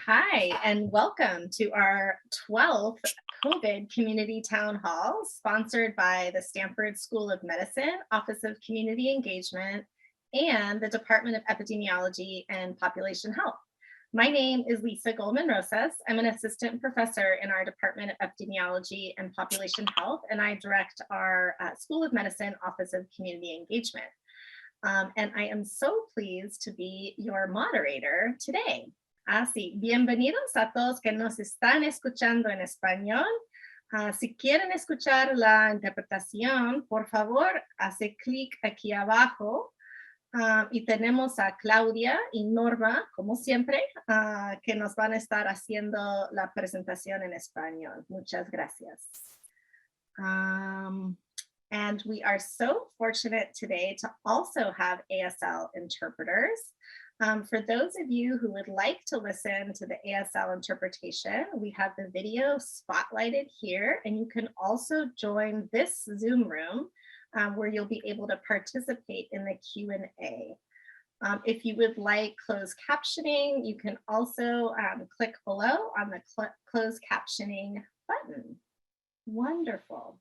Hi, and welcome to our 12th COVID Community Town Hall, sponsored by the Stanford School of Medicine, Office of Community Engagement, and the Department of Epidemiology and Population Health. My name is Lisa Goldman Rosas. I'm an assistant professor in our Department of Epidemiology and Population Health, and I direct our School of Medicine, Office of Community Engagement. And I am so pleased to be your moderator today. Así, bienvenidos a todos que nos están escuchando en español. Si quieren escuchar la interpretación, por favor, hace clic aquí abajo. Y tenemos a Claudia y Norma, como siempre, que nos van a estar haciendo la presentación en español. Muchas gracias. And we are so fortunate today to also have ASL interpreters. For those of you who would like to listen to the ASL interpretation, we have the video spotlighted here, and you can also join this Zoom room where you'll be able to participate in the Q&A. If you would like closed captioning, you can also click below on the closed captioning button. Wonderful.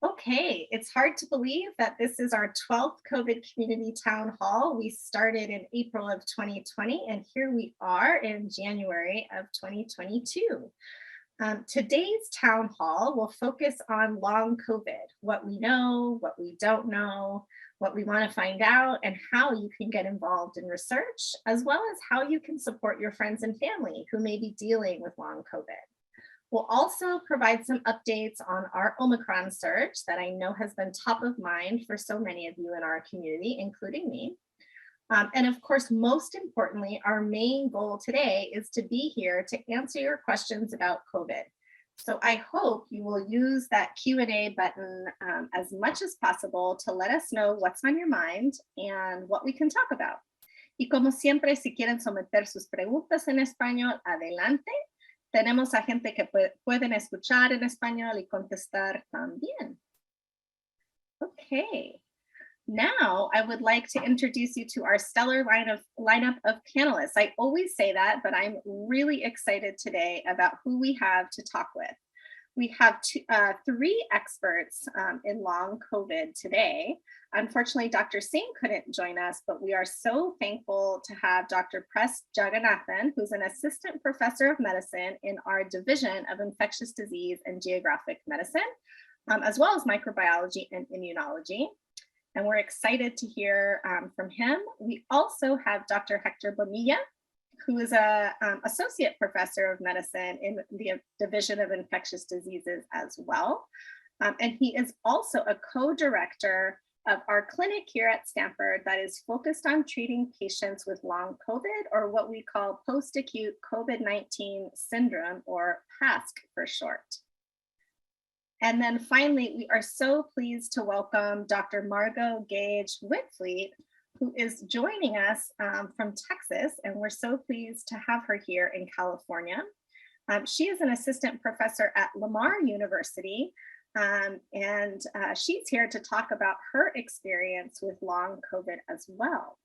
Okay, it's hard to believe that this is our 12th COVID Community Town Hall. We started in April of 2020, and here we are in January of 2022. Today's town hall will focus on long COVID, what we know, what we don't know, what we want to find out, and how you can get involved in research, as well as how you can support your friends and family who may be dealing with long COVID. We'll also provide some updates on our Omicron surge that I know has been top of mind for so many of you in our community, including me. And of course, most importantly, our main goal today is to be here to answer your questions about COVID. So I hope you will use that Q&A button as much as possible to let us know what's on your mind and what we can talk about. Y como siempre, si quieren someter sus preguntas en español, adelante. Tenemos a gente que pueden escuchar en español y contestar también. Okay, now I would like to introduce you to our stellar lineup of panelists. I always say that, but I'm really excited today about who we have to talk with. We have three experts in long COVID today. Unfortunately, Dr. Singh couldn't join us, but we are so thankful to have Dr. Jagannathan, who's an assistant professor of medicine in our Division of Infectious Disease and Geographic Medicine, as well as Microbiology and Immunology. And we're excited to hear from him. We also have Dr. Hector Bonilla, who is an associate professor of medicine in the Division of Infectious Diseases as well. And he is also a co-director of our clinic here at Stanford that is focused on treating patients with long COVID, or what we call Post-Acute COVID-19 Syndrome, or PASC for short. And then finally, we are so pleased to welcome Dr. Margot Gage Witvliet, who is joining us from Texas, and we're so pleased to have her here in California. She is an assistant professor at Lamar University, and she's here to talk about her experience with long COVID as well.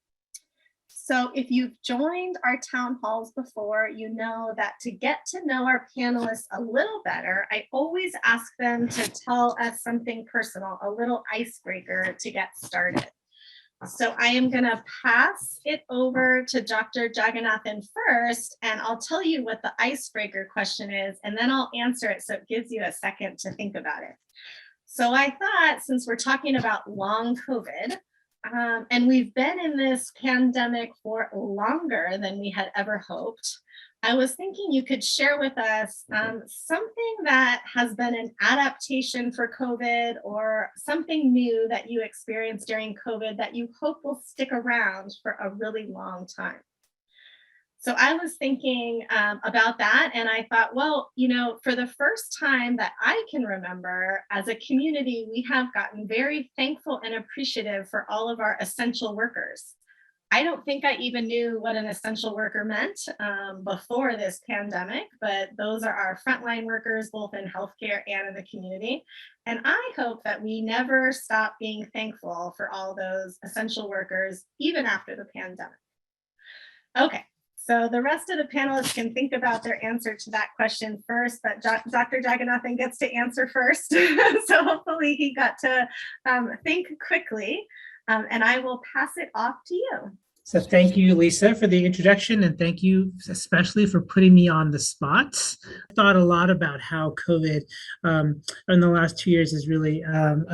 So if you've joined our town halls before, you know that to get to know our panelists a little better, I always ask them to tell us something personal, a little icebreaker to get started. So I am going to pass it over to Dr. Jagannathan first, and I'll tell you what the icebreaker question is, and then I'll answer it so it gives you a second to think about it. So I thought, since we're talking about long COVID, and we've been in this pandemic for longer than we had ever hoped, I was thinking you could share with us something that has been an adaptation for COVID, or something new that you experienced during COVID that you hope will stick around for a really long time. So I was thinking about that, and I thought, well, you know, for the first time that I can remember, as a community, we have gotten very thankful and appreciative for all of our essential workers. I don't think I even knew what an essential worker meant before this pandemic, but those are our frontline workers, both in healthcare and in the community. And I hope that we never stop being thankful for all those essential workers, even after the pandemic. Okay, So the rest of the panelists can think about their answer to that question first, but Dr. Jagannathan gets to answer first. So hopefully he got to think quickly, and I will pass it off to you. So thank you, Lisa, for the introduction, and thank you especially for putting me on the spot. I thought a lot about how COVID in the last 2 years has really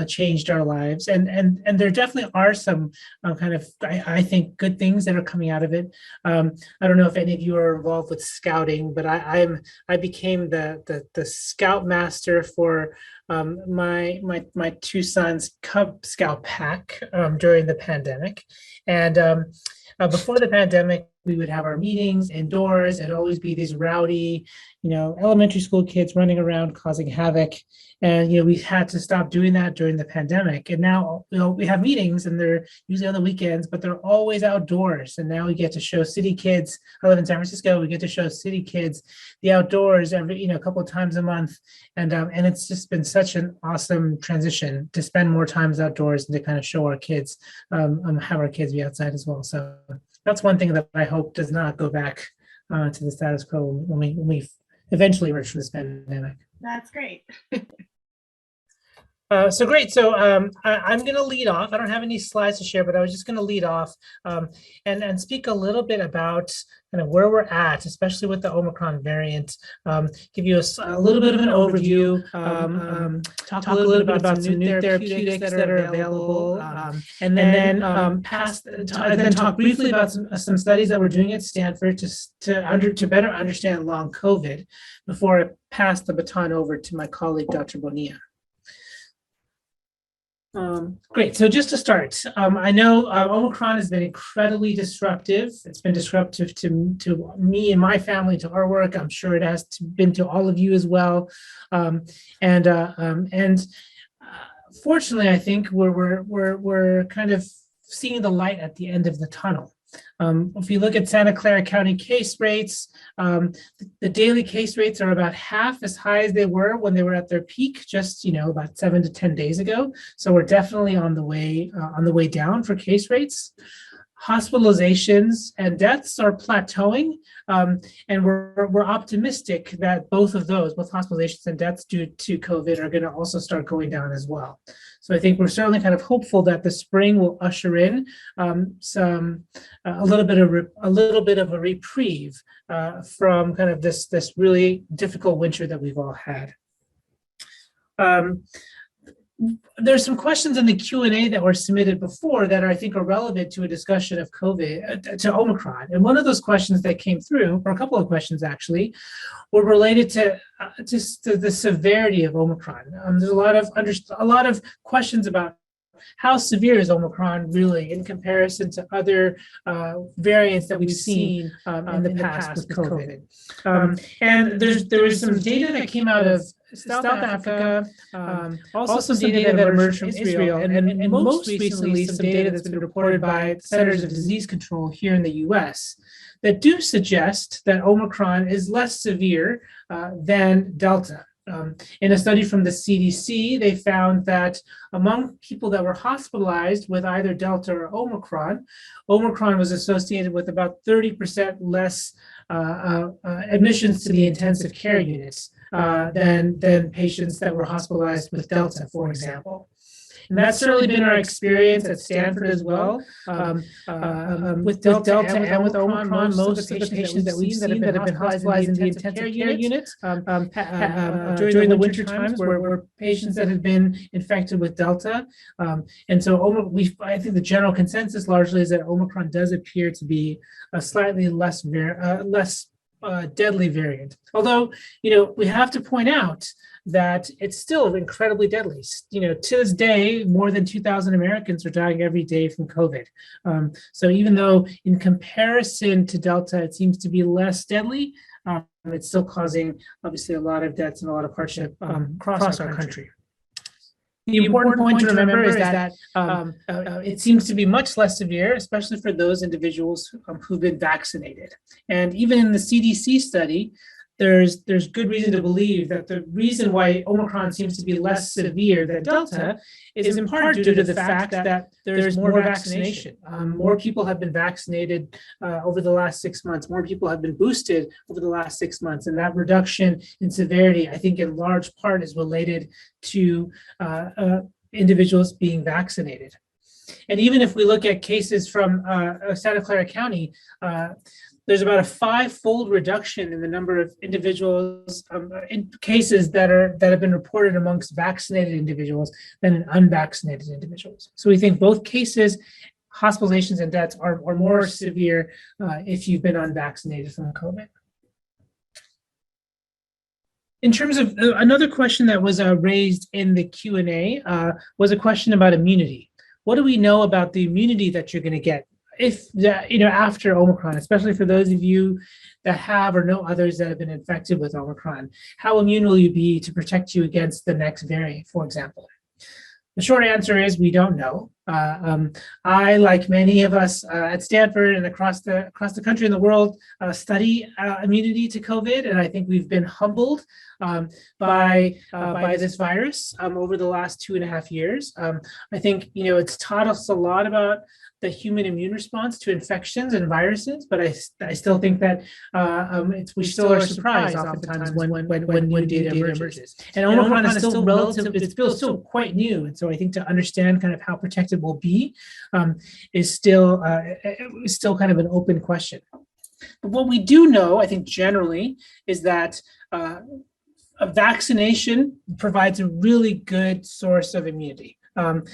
changed our lives, and there definitely are some I think good things that are coming out of it. I don't know if any of you are involved with scouting, but I became the scout master for my two sons' Cub Scout pack during the pandemic, and before the pandemic, we would have our meetings indoors. It'd always be these rowdy, elementary school kids running around causing havoc. And, we had to stop doing that during the pandemic. And now, we have meetings and they're usually on the weekends, but they're always outdoors. And now we get to show city kids. I live in San Francisco. We get to show city kids the outdoors every, a couple of times a month. And it's just been such an awesome transition to spend more times outdoors and to kind of show our kids, have our kids be outside as well. So that's one thing that I hope does not go back to the status quo when we eventually emerge from this pandemic. That's great. So great. So I'm going to lead off. I don't have any slides to share, but I was just going to lead off and speak a little bit about kind of where we're at, especially with the Omicron variant. Give you a little bit of an overview. Talk a little bit about some new therapeutics that are available, and then talk briefly about some studies that we're doing at Stanford to better understand long COVID before I pass the baton over to my colleague, Dr. Bonilla. Great. So just to start, I know Omicron has been incredibly disruptive. It's been disruptive to me and my family, to our work. I'm sure it has been to all of you as well. Fortunately, I think we're kind of seeing the light at the end of the tunnel. If you look at Santa Clara County case rates, the daily case rates are about half as high as they were when they were at their peak, just about 7 to 10 days ago. So we're definitely on the way down for case rates. Hospitalizations and deaths are plateauing, and we're optimistic that both hospitalizations and deaths due to COVID are going to also start going down as well. So I think we're certainly kind of hopeful that the spring will usher in a little bit of a reprieve from kind of this really difficult winter that we've all had. There's some questions in the Q&A that were submitted before that I think are relevant to a discussion of COVID, to Omicron. And one of those questions that came through, or a couple of questions actually, were related to just the severity of Omicron. There's a lot of questions about how severe is Omicron really in comparison to other variants that we've seen in the past with COVID. And there was some data that came out of South Africa, also some data that emerged from Israel, and most recently some data that's been reported by Centers of Disease Control here in the US that do suggest that Omicron is less severe than Delta. In a study from the CDC, they found that among people that were hospitalized with either Delta or Omicron was associated with about 30% less admissions to the intensive care units than patients that were hospitalized with Delta, for example. And that's certainly been our experience at Stanford as well. With Delta and with Omicron, most of the patients that we've seen that have been hospitalized in the intensive care unit during the winter times were patients that had been infected with Delta. And so I think the general consensus largely is that Omicron does appear to be a slightly less deadly variant. Although, we have to point out that it's still incredibly deadly. To this day, more than 2,000 Americans are dying every day from COVID. So even though in comparison to Delta, it seems to be less deadly, it's still causing obviously a lot of deaths and a lot of hardship across our country. The important point to remember is that it seems to be much less severe, especially for those individuals who've been vaccinated. And even in the CDC study, there's good reason to believe that the reason why Omicron seems to be less severe than Delta is in part due to the fact that there's more vaccination. More people have been vaccinated over the last 6 months. More people have been boosted over the last 6 months. And that reduction in severity, I think in large part is related to individuals being vaccinated. And even if we look at cases from Santa Clara County, there's about a 5-fold reduction in the number of individuals in cases that have been reported amongst vaccinated individuals than in unvaccinated individuals. So we think both cases, hospitalizations and deaths, are more severe if you've been unvaccinated from COVID. In terms of another question that was raised in the Q&A was a question about immunity. What do we know about the immunity that you're going to get after Omicron, especially for those of you that have or know others that have been infected with Omicron? How immune will you be to protect you against the next variant, for example? The short answer is we don't know. I, like many of us at Stanford and across the country and the world, study immunity to COVID, and I think we've been humbled by this virus over the last 2.5 years. I think it's taught us a lot about the human immune response to infections and viruses, but I still think that we still are surprised oftentimes when new data emerges. And Omicron is still relative; it's still quite new, and so I think to understand kind of how protected we'll be is still kind of an open question. But what we do know, I think generally, is that a vaccination provides a really good source of immunity. And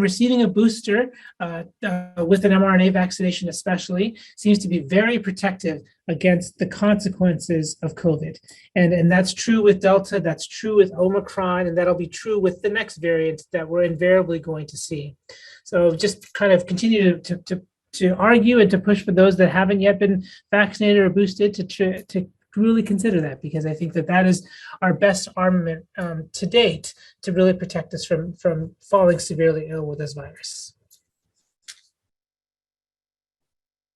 receiving a booster with an mRNA vaccination especially seems to be very protective against the consequences of COVID. And that's true with Delta, that's true with Omicron, and that'll be true with the next variant that we're invariably going to see. So just kind of continue to argue and to push for those that haven't yet been vaccinated or boosted to really consider that, because I think that is our best armament to date to really protect us from falling severely ill with this virus.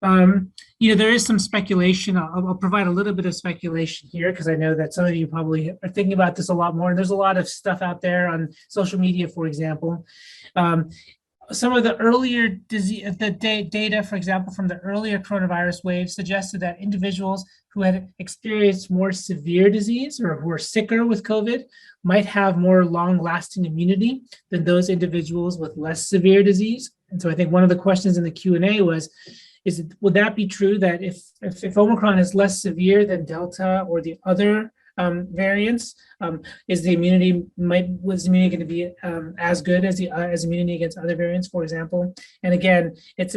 There is some speculation. I'll provide a little bit of speculation here because I know that some of you probably are thinking about this a lot more. And there's a lot of stuff out there on social media, for example. Some of the earlier data, for example, from the earlier coronavirus wave suggested that individuals who had experienced more severe disease or who are sicker with COVID might have more long-lasting immunity than those individuals with less severe disease. And so I think one of the questions in the Q&A was, would that be true that if Omicron is less severe than Delta or the other variants, was the immunity going to be as good as immunity against other variants, for example? And again, it's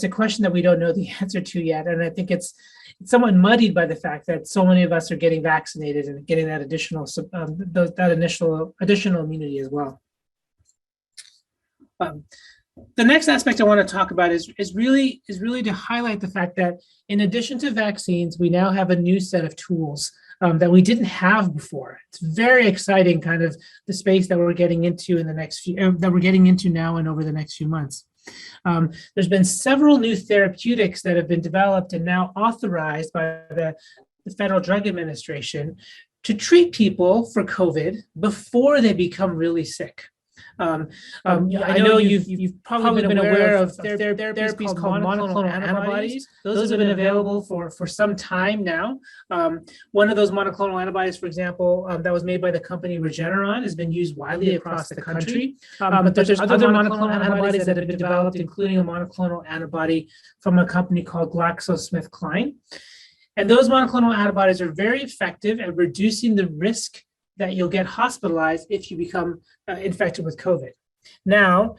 a question that we don't know the answer to yet, and I think it's somewhat muddied by the fact that so many of us are getting vaccinated and getting that additional immunity as well. The next aspect I want to talk about is really to highlight the fact that in addition to vaccines, we now have a new set of tools that we didn't have before. It's very exciting, kind of the space that we're getting into now and over the next few months. There's been several new therapeutics that have been developed and now authorized by the Federal Drug Administration to treat people for COVID before they become really sick. I know you've probably been aware of therapies called monoclonal antibodies. Those have been available for some time now. One of those monoclonal antibodies, for example, that was made by the company Regeneron, has been used widely across the country. But there's other monoclonal antibodies that have been developed, including a monoclonal antibody from a company called GlaxoSmithKline. And those monoclonal antibodies are very effective at reducing the risk that you'll get hospitalized if you become infected with COVID. Now,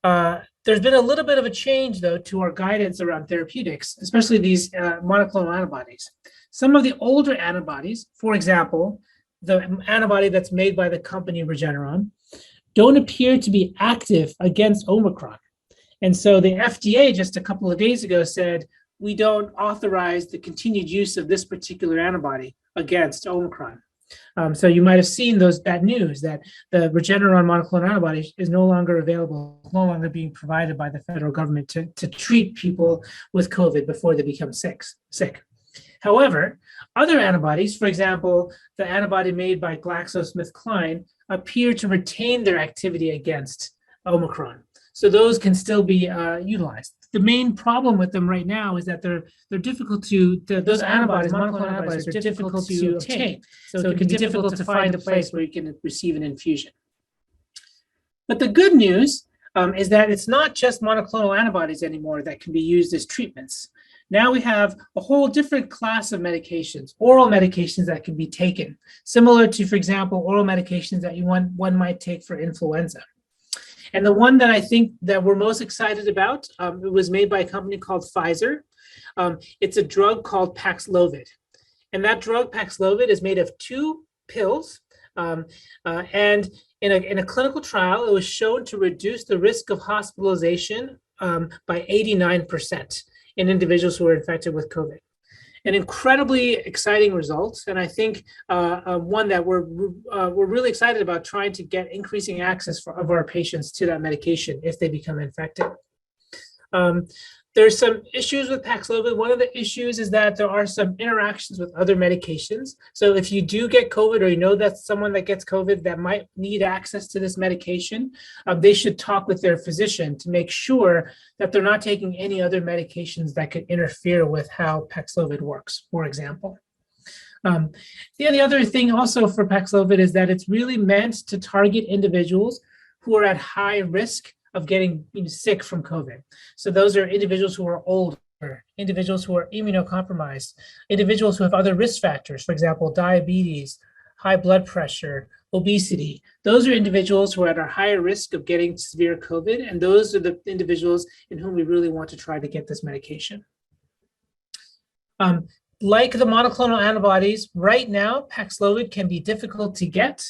there's been a little bit of a change, though, to our guidance around therapeutics, especially these monoclonal antibodies. Some of the older antibodies, for example, the antibody that's made by the company Regeneron, don't appear to be active against Omicron. And so the FDA just a couple of days ago said, we don't authorize the continued use of this particular antibody against Omicron. So you might have seen that news that the Regeneron monoclonal antibody is no longer available, no longer being provided by the federal government to treat people with COVID before they become sick. However, other antibodies, for example, the antibody made by GlaxoSmithKline, appear to retain their activity against Omicron. So those can still be utilized. The main problem with them right now is that they're difficult those antibodies, monoclonal antibodies, are difficult to obtain. So it can be difficult to find a place where you can receive an infusion. But the good news is that it's not just monoclonal antibodies anymore that can be used as treatments. Now we have a whole different class of medications, oral medications that can be taken, similar to, for example, oral medications that one might take for influenza. And the one that I think that we're most excited about, it was made by a company called Pfizer. It's a drug called Paxlovid. And that drug, Paxlovid, is made of 2 pills. And in a clinical trial, it was shown to reduce the risk of hospitalization by 89% in individuals who were infected with COVID. An incredibly exciting result, and I think one that we're really excited about, trying to get increasing access of our patients to that medication if they become infected. There's some issues with Paxlovid. One of the issues is that there are some interactions with other medications. So if you do get COVID, or you know that someone that gets COVID that might need access to this medication, they should talk with their physician to make sure that they're not taking any other medications that could interfere with how Paxlovid works, for example. The other thing also for Paxlovid is that it's really meant to target individuals who are at high risk of getting sick from COVID. So those are individuals who are older, individuals who are immunocompromised, individuals who have other risk factors, for example, diabetes, high blood pressure, obesity. Those are individuals who are at a higher risk of getting severe COVID, and those are the individuals in whom we really want to try to get this medication. Like the monoclonal antibodies, right now, Paxlovid can be difficult to get,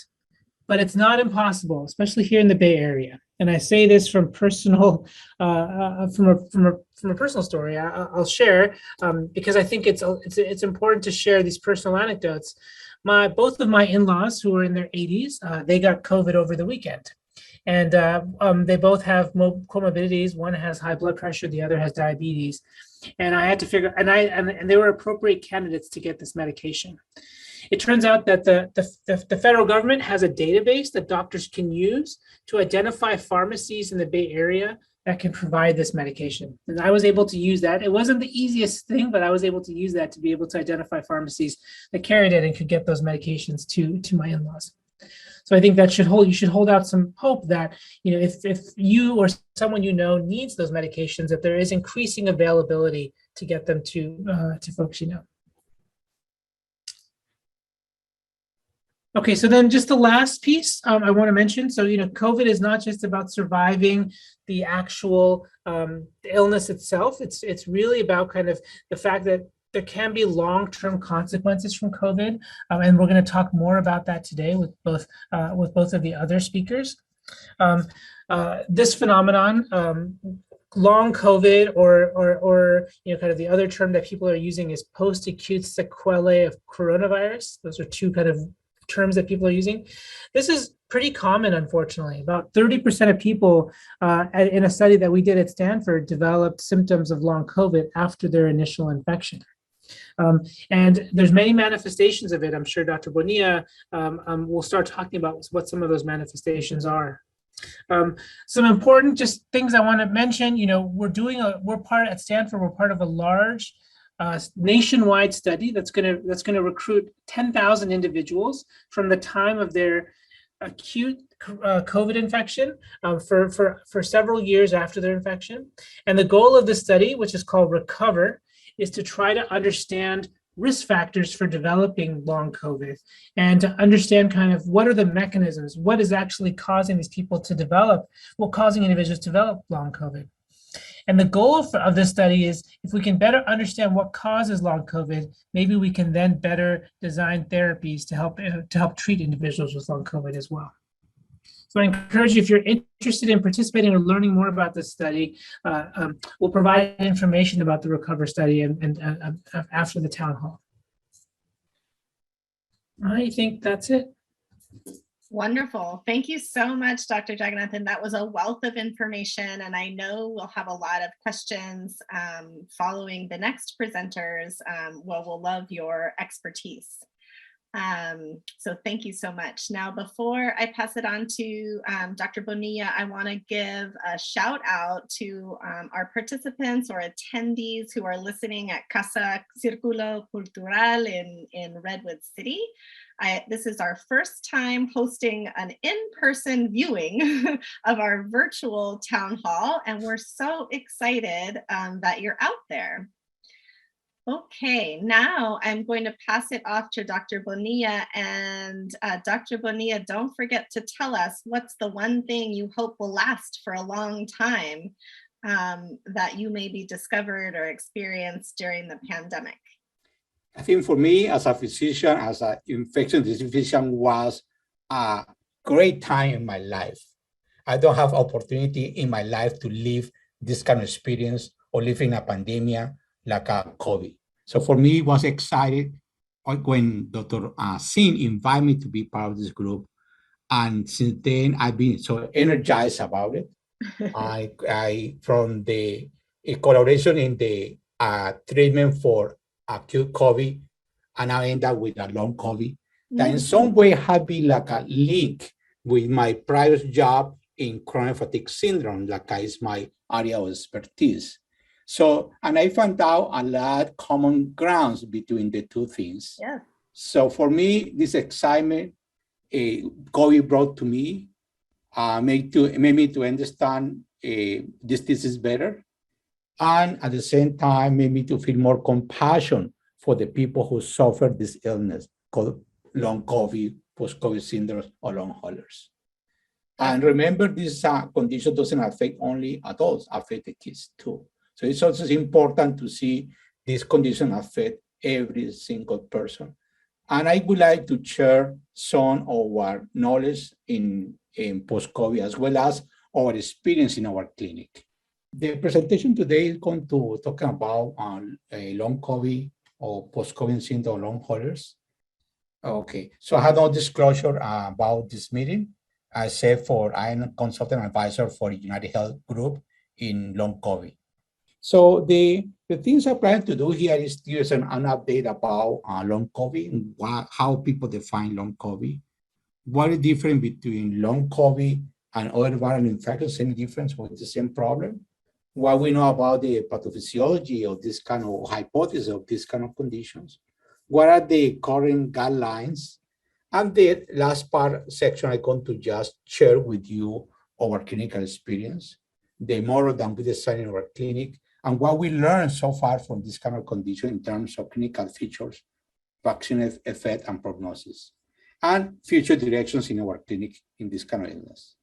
but it's not impossible, especially here in the Bay Area. And I say this from personal, from a personal story. I'll share because I think it's important to share these personal anecdotes. Both of my in-laws, who are in their 80s, they got COVID over the weekend, and they both have comorbidities. One has high blood pressure, the other has diabetes, and I had to figure, and they were appropriate candidates to get this medication. It turns out that the federal government has a database that doctors can use to identify pharmacies in the Bay Area that can provide this medication. And I was able to use that. It wasn't the easiest thing, but I was able to use that to be able to identify pharmacies that carried it and could get those medications to my in-laws. So I think that you should hold out some hope that, if you or someone you know needs those medications, that there is increasing availability to get them to folks you know. Okay, so then just the last piece I want to mention. So, COVID is not just about surviving the actual illness itself. It's really about kind of the fact that there can be long-term consequences from COVID, and we're going to talk more about that today with both of the other speakers. This phenomenon, long COVID, or kind of the other term that people are using is post-acute sequelae of coronavirus. Those are two kind of terms that people are using. This is pretty common, unfortunately. About 30% of people in a study that we did at Stanford developed symptoms of long COVID after their initial infection. And there's many manifestations of it. I'm sure Dr. Bonilla will start talking about what some of those manifestations are. Some important just things I want to mention. We're part at Stanford. We're part of a large nationwide study that's going to recruit 10,000 individuals from the time of their acute COVID infection for several years after their infection. And the goal of the study, which is called RECOVER, is to try to understand risk factors for developing long COVID and to understand kind of what are the mechanisms, what is actually causing these people to develop, causing individuals to develop long COVID. And the goal of this study is, if we can better understand what causes long COVID, maybe we can then better design therapies to help treat individuals with long COVID as well. So I encourage you, if you're interested in participating or learning more about this study, we'll provide information about the RECOVER study and after the town hall. I think that's it. Wonderful. Thank you so much, Dr. Jagannathan. That was a wealth of information, and I know we'll have a lot of questions following the next presenters. Well, we'll love your expertise. So thank you so much. Now, before I pass it on to Dr. Bonilla, I want to give a shout out to our participants or attendees who are listening at Casa Círculo Cultural in Redwood City. This is our first time hosting an in-person viewing of our virtual town hall, and we're so excited that you're out there. Okay, now I'm going to pass it off to Dr. Bonilla, and Dr. Bonilla, don't forget to tell us what's the one thing you hope will last for a long time that you maybe discovered or experienced during the pandemic. I think for me, as a physician, as an infectious disease physician, was a great time in my life. I don't have opportunity in my life to live this kind of experience or live in a pandemic like a COVID. So for me, it was excited when Dr. Singh invited me to be part of this group. And since then, I've been so energized about it. I from the collaboration in the treatment for acute COVID, and I end up with a long COVID that in some way have been like a link with my previous job in chronic fatigue syndrome, like is my area of expertise. So, and I found out a lot common grounds between the two things. Yeah. So for me, this excitement COVID brought to me made me to understand this disease better. And at the same time, made me to feel more compassion for the people who suffer this illness called long COVID, post-COVID syndrome, or long haulers. And remember, this condition doesn't affect only adults, affect the kids too. So it's also important to see this condition affect every single person. And I would like to share some of our knowledge in post-COVID, as well as our experience in our clinic. The presentation today is going to talk about long COVID or post-COVID syndrome, long haulers. Okay, so I had no disclosure about this meeting, except for I'm a consultant advisor for United Health Group in long COVID. So the things I plan to do here is to use an update about long COVID, how people define long COVID, what is different between long COVID and other viral infections, any difference with the same problem, what we know about the pathophysiology of this kind of hypothesis of this kind of conditions, what are the current guidelines, and the last part section I'm going to just share with you our clinical experience, the model that we designed in our clinic, and what we learned so far from this kind of condition in terms of clinical features, vaccine effect, and prognosis, and future directions in our clinic in this kind of illness.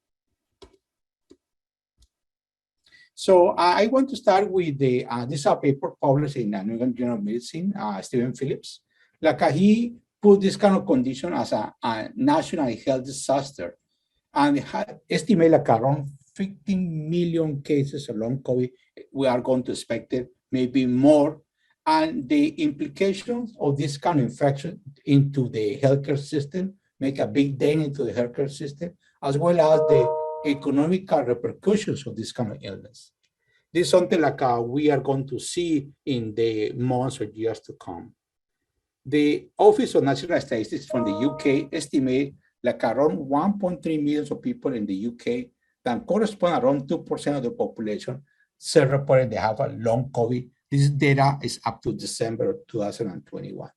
So I want to start with this is a paper published in New England Journal of Medicine, Stephen Phillips. Like he put this kind of condition as a national health disaster, and estimate like around 15 million cases of long COVID we are going to expect it, maybe more. And the implications of this kind of infection into the healthcare system make a big dent into the healthcare system, as well as the economical repercussions of this kind of illness. This is something like we are going to see in the months or years to come. The Office of National Statistics from the UK estimate like around 1.3 million of people in the UK that correspond around 2% of the population self-reported they have a long COVID. This data is up to December 2021.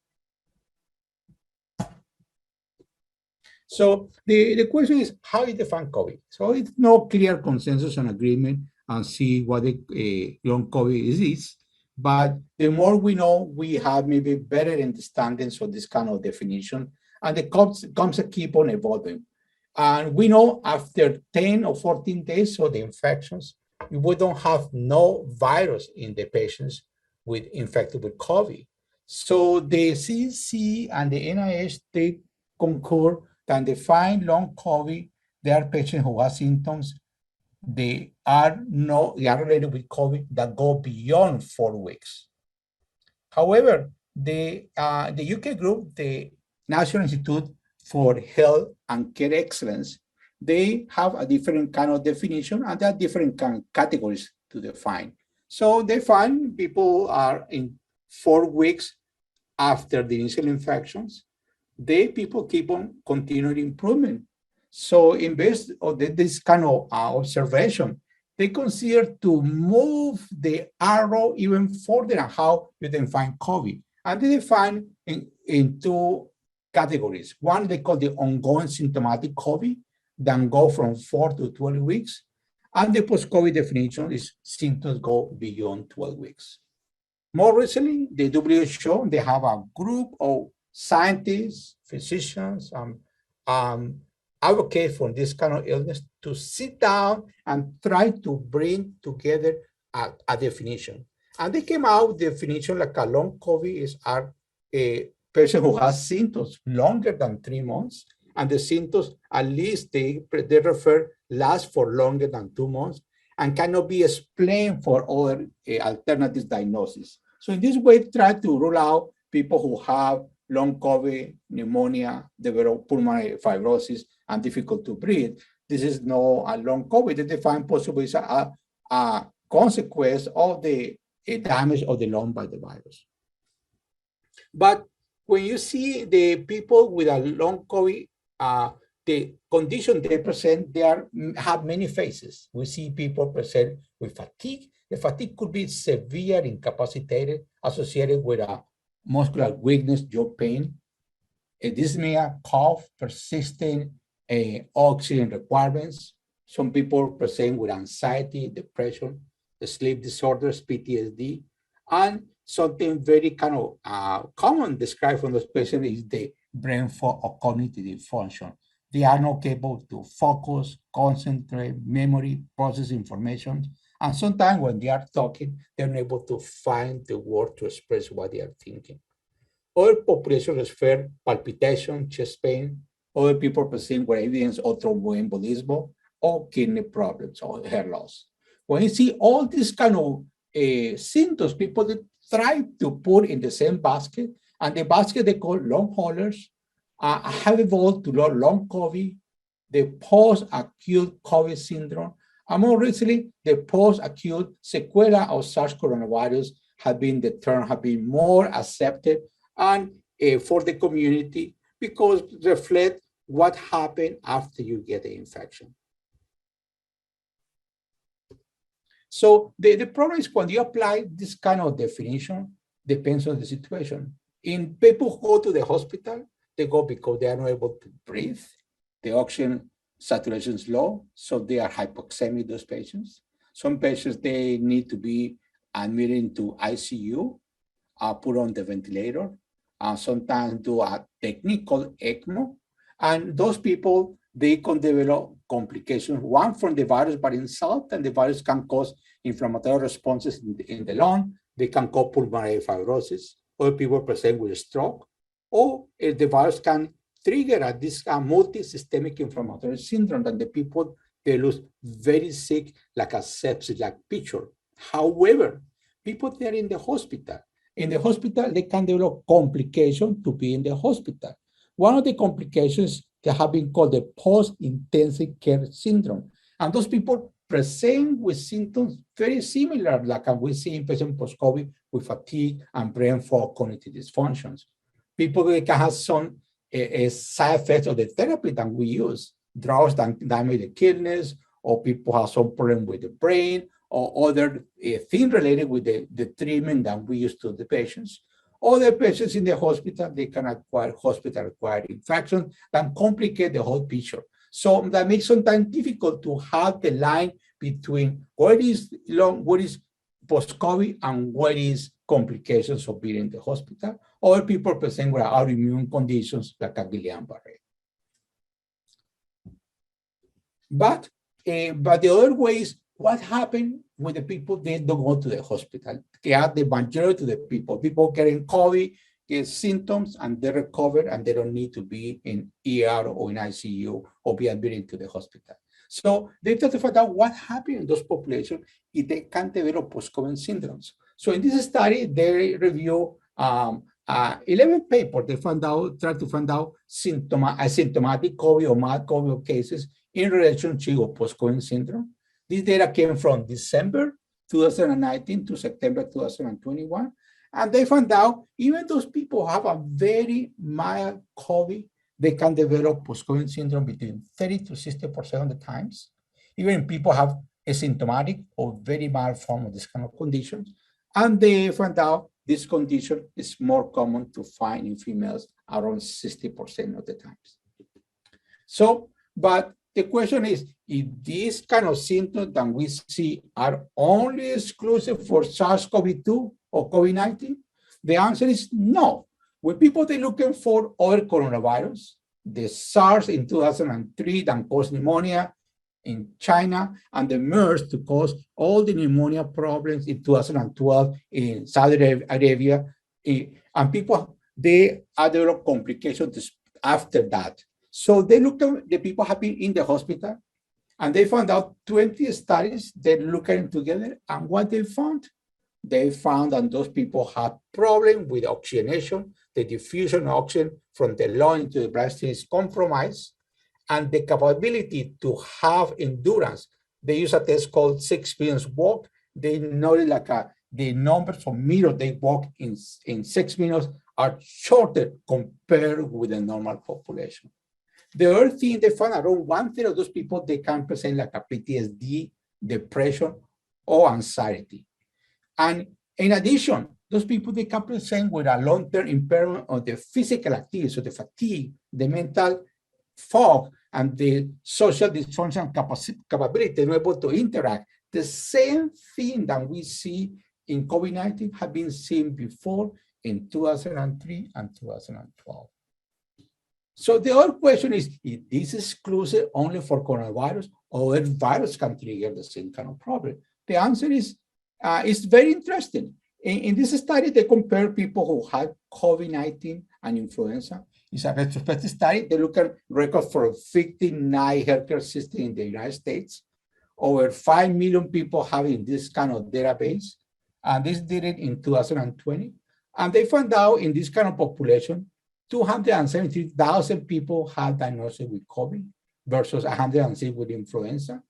So the question is, how you define COVID? So it's no clear consensus and agreement and see what the long COVID is. But the more we know, we have maybe better understandings of this kind of definition, and the concept keep on evolving. And we know after 10 or 14 days of the infections, we don't have no virus in the patients infected with COVID. So the CDC and the NIH, they concur that define long COVID, there are patients who have symptoms, they are related with COVID that go beyond 4 weeks. However, the UK group, the National Institute for health and care excellence, they have a different kind of definition, and there are different kind of categories to define. So they find people are in 4 weeks after the initial infections, people keep on continuing improvement. So in base of this kind of observation, they consider to move the arrow even further on how you define COVID. And they define in 2 categories. One they call the ongoing symptomatic COVID, then go from 4 to 12 weeks. And the post-COVID definition is symptoms go beyond 12 weeks. More recently, the WHO, they have a group of scientists, physicians, advocate for this kind of illness to sit down and try to bring together a definition. And they came out with the definition like a long COVID is a person who has symptoms longer than 3 months, and the symptoms, at least they refer, last for longer than 2 months, and cannot be explained for other alternative diagnosis. So in this way, try to rule out people who have long COVID, pneumonia, develop pulmonary fibrosis, and difficult to breathe. This is not a long COVID. They define possibly as a consequence of the damage of the lung by the virus. But when you see the people with a long COVID, the condition they present, have many phases. We see people present with fatigue. The fatigue could be severe, incapacitated, associated with a muscular weakness, jaw pain, dyspnea, cough, persistent oxygen requirements. Some people present with anxiety, depression, sleep disorders, PTSD, and something very kind of common described from those patients is the brain fog or cognitive function. They are not able to focus, concentrate, memory, process information. And sometimes when they are talking, they're unable to find the word to express what they are thinking. Other populations refer palpitation, chest pain. Other people present with evidence of thromboembolism or kidney problems or hair loss. When you see all these kind of symptoms, people try to put in the same basket, and the basket they call long haulers have evolved to long COVID, the post-acute COVID syndrome, and more recently, the post-acute sequela of SARS coronavirus have been more accepted and for the community because reflect what happened after you get the infection. So the problem is when you apply this kind of definition, depends on the situation. In people who go to the hospital, they go because they are not able to breathe. The oxygen saturation is low, so they are hypoxemic, those patients. Some patients, they need to be admitted into ICU, put on the ventilator, sometimes do a technique called ECMO. And those people, they can develop complications, one from the virus by itself, and the virus can cause inflammatory responses in the lung. They can cause pulmonary fibrosis. Other people present with a stroke, or the virus can trigger this multi-systemic inflammatory syndrome, and the people, they lose very sick, like a sepsis-like picture. However, people that are in the hospital, they can develop complications to be in the hospital. One of the complications that have been called the post-intensive care syndrome. And those people present with symptoms very similar, like we see in patients post-COVID with fatigue and brain fog, cognitive dysfunctions. People that can have some side effects of the therapy that we use, drugs that damage the kidneys, or people have some problem with the brain, or other things related with the treatment that we use to the patients. Other patients in the hospital, they can acquire hospital-acquired infections that complicate the whole picture. So that makes it sometimes difficult to have the line between what is post-COVID and what is complications of being in the hospital, or people present with autoimmune conditions like a Guillain-Barré. But the other way is what happened with the people that don't go to the hospital. They are the majority of the people getting COVID, get symptoms, and they recover, and they don't need to be in ER or in ICU or be admitted to the hospital. So they try to find out what happened in those populations if they can develop post-COVID syndromes. So in this study, they review 11 papers they tried to find out asymptomatic COVID or mild COVID cases in relationship with post-COVID syndrome. This data came from December 2019 to September 2021. And they found out even those people have a very mild COVID, they can develop post-COVID syndrome between 30 to 60% of the times. Even people have asymptomatic or very mild form of this kind of conditions. And they found out this condition is more common to find in females around 60% of the times. So, but the question is, if these kind of symptoms that we see are only exclusive for SARS-CoV-2 or COVID-19, the answer is no. When people are looking for other coronavirus, the SARS in 2003 that caused pneumonia in China, and the MERS to cause all the pneumonia problems in 2012 in Saudi Arabia, and people, they develop complications after that. So they looked at the people have been in the hospital, and they found out 20 studies, they looked at them together, and what they found that those people had problem with oxygenation, the diffusion of oxygen from the lung into the bloodstream is compromised, and the capability to have endurance. They use a test called 6 minutes walk. They noted like the numbers of meters they walk in 6 minutes are shorter compared with the normal population. The other thing they found, around 1/3 of those people, they can present like a PTSD, depression, or anxiety. And in addition, those people, they can present with a long-term impairment of the physical activity, so the fatigue, the mental fog, and the social dysfunction capability to be able to interact. The same thing that we see in COVID-19 have been seen before in 2003 and 2012. So the other question is this exclusive only for coronavirus, or other virus can trigger the same kind of problem? The answer is it's very interesting. In this study, they compare people who had COVID-19 and influenza. It's a retrospective study. They look at records for 59 healthcare systems in the United States. Over 5 million people having this kind of database. And this did it in 2020. And they found out in this kind of population, 273,000 people had diagnosed with COVID versus 106 with influenza.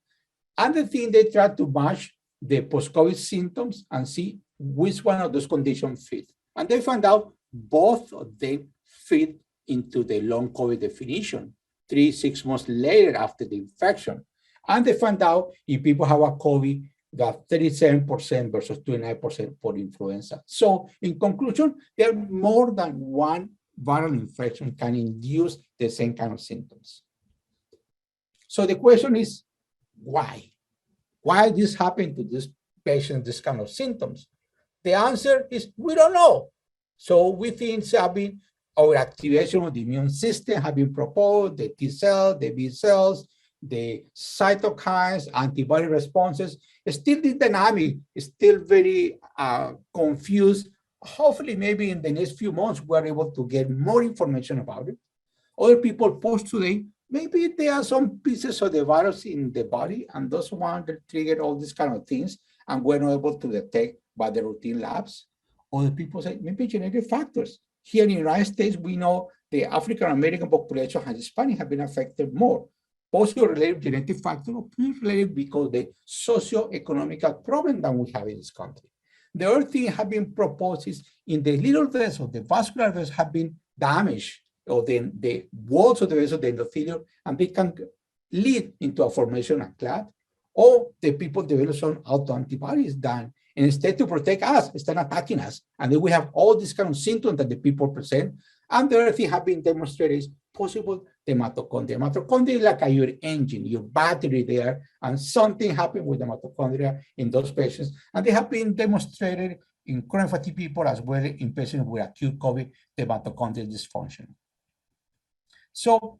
And the thing, they tried to match the post-COVID symptoms and see which one of those conditions fit. And they found out both of them fit into the long COVID definition, 3-6 months later after the infection. And they found out if people have a COVID, that 37% versus 29% for influenza. So in conclusion, there are more than one viral infection can induce the same kind of symptoms. So the question is, why? Why this happened to this patient, this kind of symptoms? The answer is, we don't know. So we think our activation of the immune system have been proposed, the T cells, the B cells, the cytokines, antibody responses. Still the dynamic is still very confused. Hopefully, maybe in the next few months, we're able to get more information about it. Other people post today, maybe there are some pieces of the virus in the body, and those ones that trigger all these kind of things, and we're not able to detect by the routine labs. Other people say, maybe genetic factors. Here in the United States, we know the African-American population and Hispanic have been affected more. Possibly related genetic factor, or related because the socio-economic problem that we have in this country. The other thing have been proposed is in the little vessels, the vascular vessels have been damaged, or the walls of the vessel, the endothelium, and they can lead into a formation of clot, or the people develop some autoantibodies that, and instead to protect us, start attacking us. And then we have all these kind of symptoms that the people present. And the other thing have been demonstrated is possible the mitochondria. Mitochondria is like your engine, your battery there, and something happened with the mitochondria in those patients. And they have been demonstrated in chronic fatigue people as well in patients with acute COVID, the mitochondrial dysfunction. So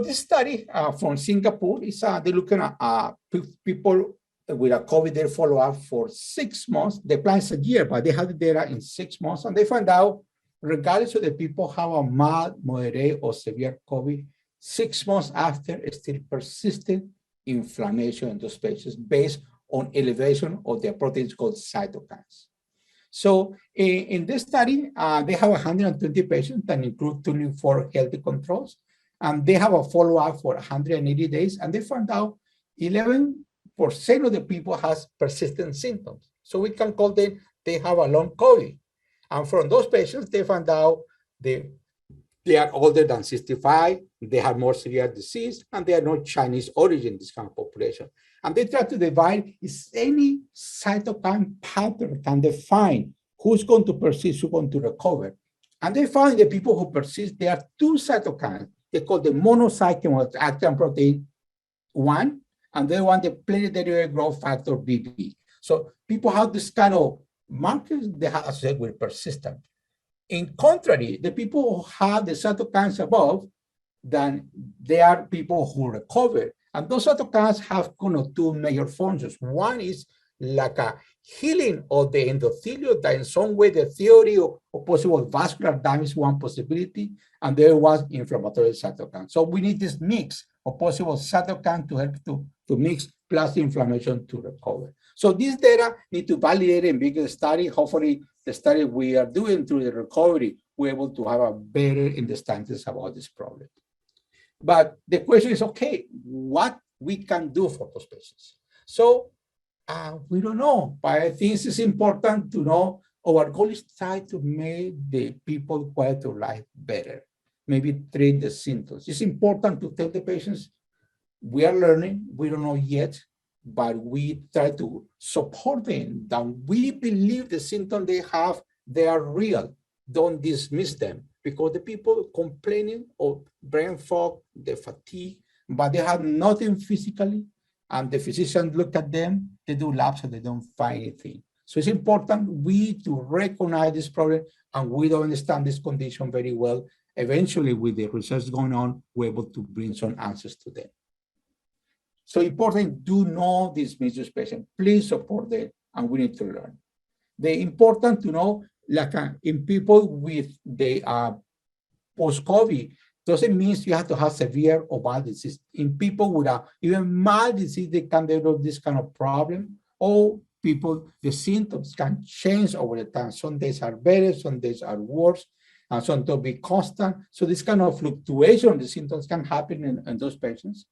this study from Singapore is they're looking at people with a COVID, they follow up for 6 months. The plan is a year, but they have the data in 6 months, and they found out regardless of the people have a mild, moderate, or severe COVID, 6 months after, still persistent inflammation in those patients based on elevation of their proteins called cytokines. So in this study, they have 120 patients that include 24 healthy controls, and they have a follow-up for 180 days, and they found out 11% of the people has persistent symptoms. So we can call them, they have a long COVID. And from those patients, they found out they are older than 65, they have more severe disease, and they are not Chinese origin, this kind of population. And they try to divide, is any cytokine pattern can define who's going to persist, who's going to recover. And they found the people who persist, there are two cytokines. They call the monocyte actin protein 1, and the other one, the platelet growth factor BB. So people have this kind of markers they have associated with persistence. In contrary, the people who have the cytokines above, then they are people who recover. And those cytokines have kind of two major functions. One is like a healing of the endothelium, that in some way the theory of possible vascular damage is one possibility, and there was inflammatory cytokine. So we need this mix of possible cytokine to help to mix plus inflammation to recover. So this data need to validate in bigger study. Hopefully the study we are doing through the recovery, we're able to have a better understanding about this problem. But the question is, okay, what we can do for those patients? So we don't know, but I think it's important to know our goal is try to make the people quality of life better, maybe treat the symptoms. It's important to tell the patients, we are learning, we don't know yet, but we try to support them that we believe the symptoms they have, they are real. Don't dismiss them, because the people complaining of brain fog, the fatigue, but they have nothing physically, and the physician look at them, they do labs and they don't find anything. So it's important we to recognize this problem, and we don't understand this condition very well. Eventually, with the research going on, we're able to bring some answers to them. So important, do not dismiss this patient. Please support them, and we need to learn. The important to know, like in people with the post-COVID, doesn't mean you have to have severe or mild disease. In people with even mild disease, they can develop this kind of problem. Or people, the symptoms can change over the time. Some days are better, some days are worse, and sometimes be constant. So this kind of fluctuation in the symptoms can happen in those patients.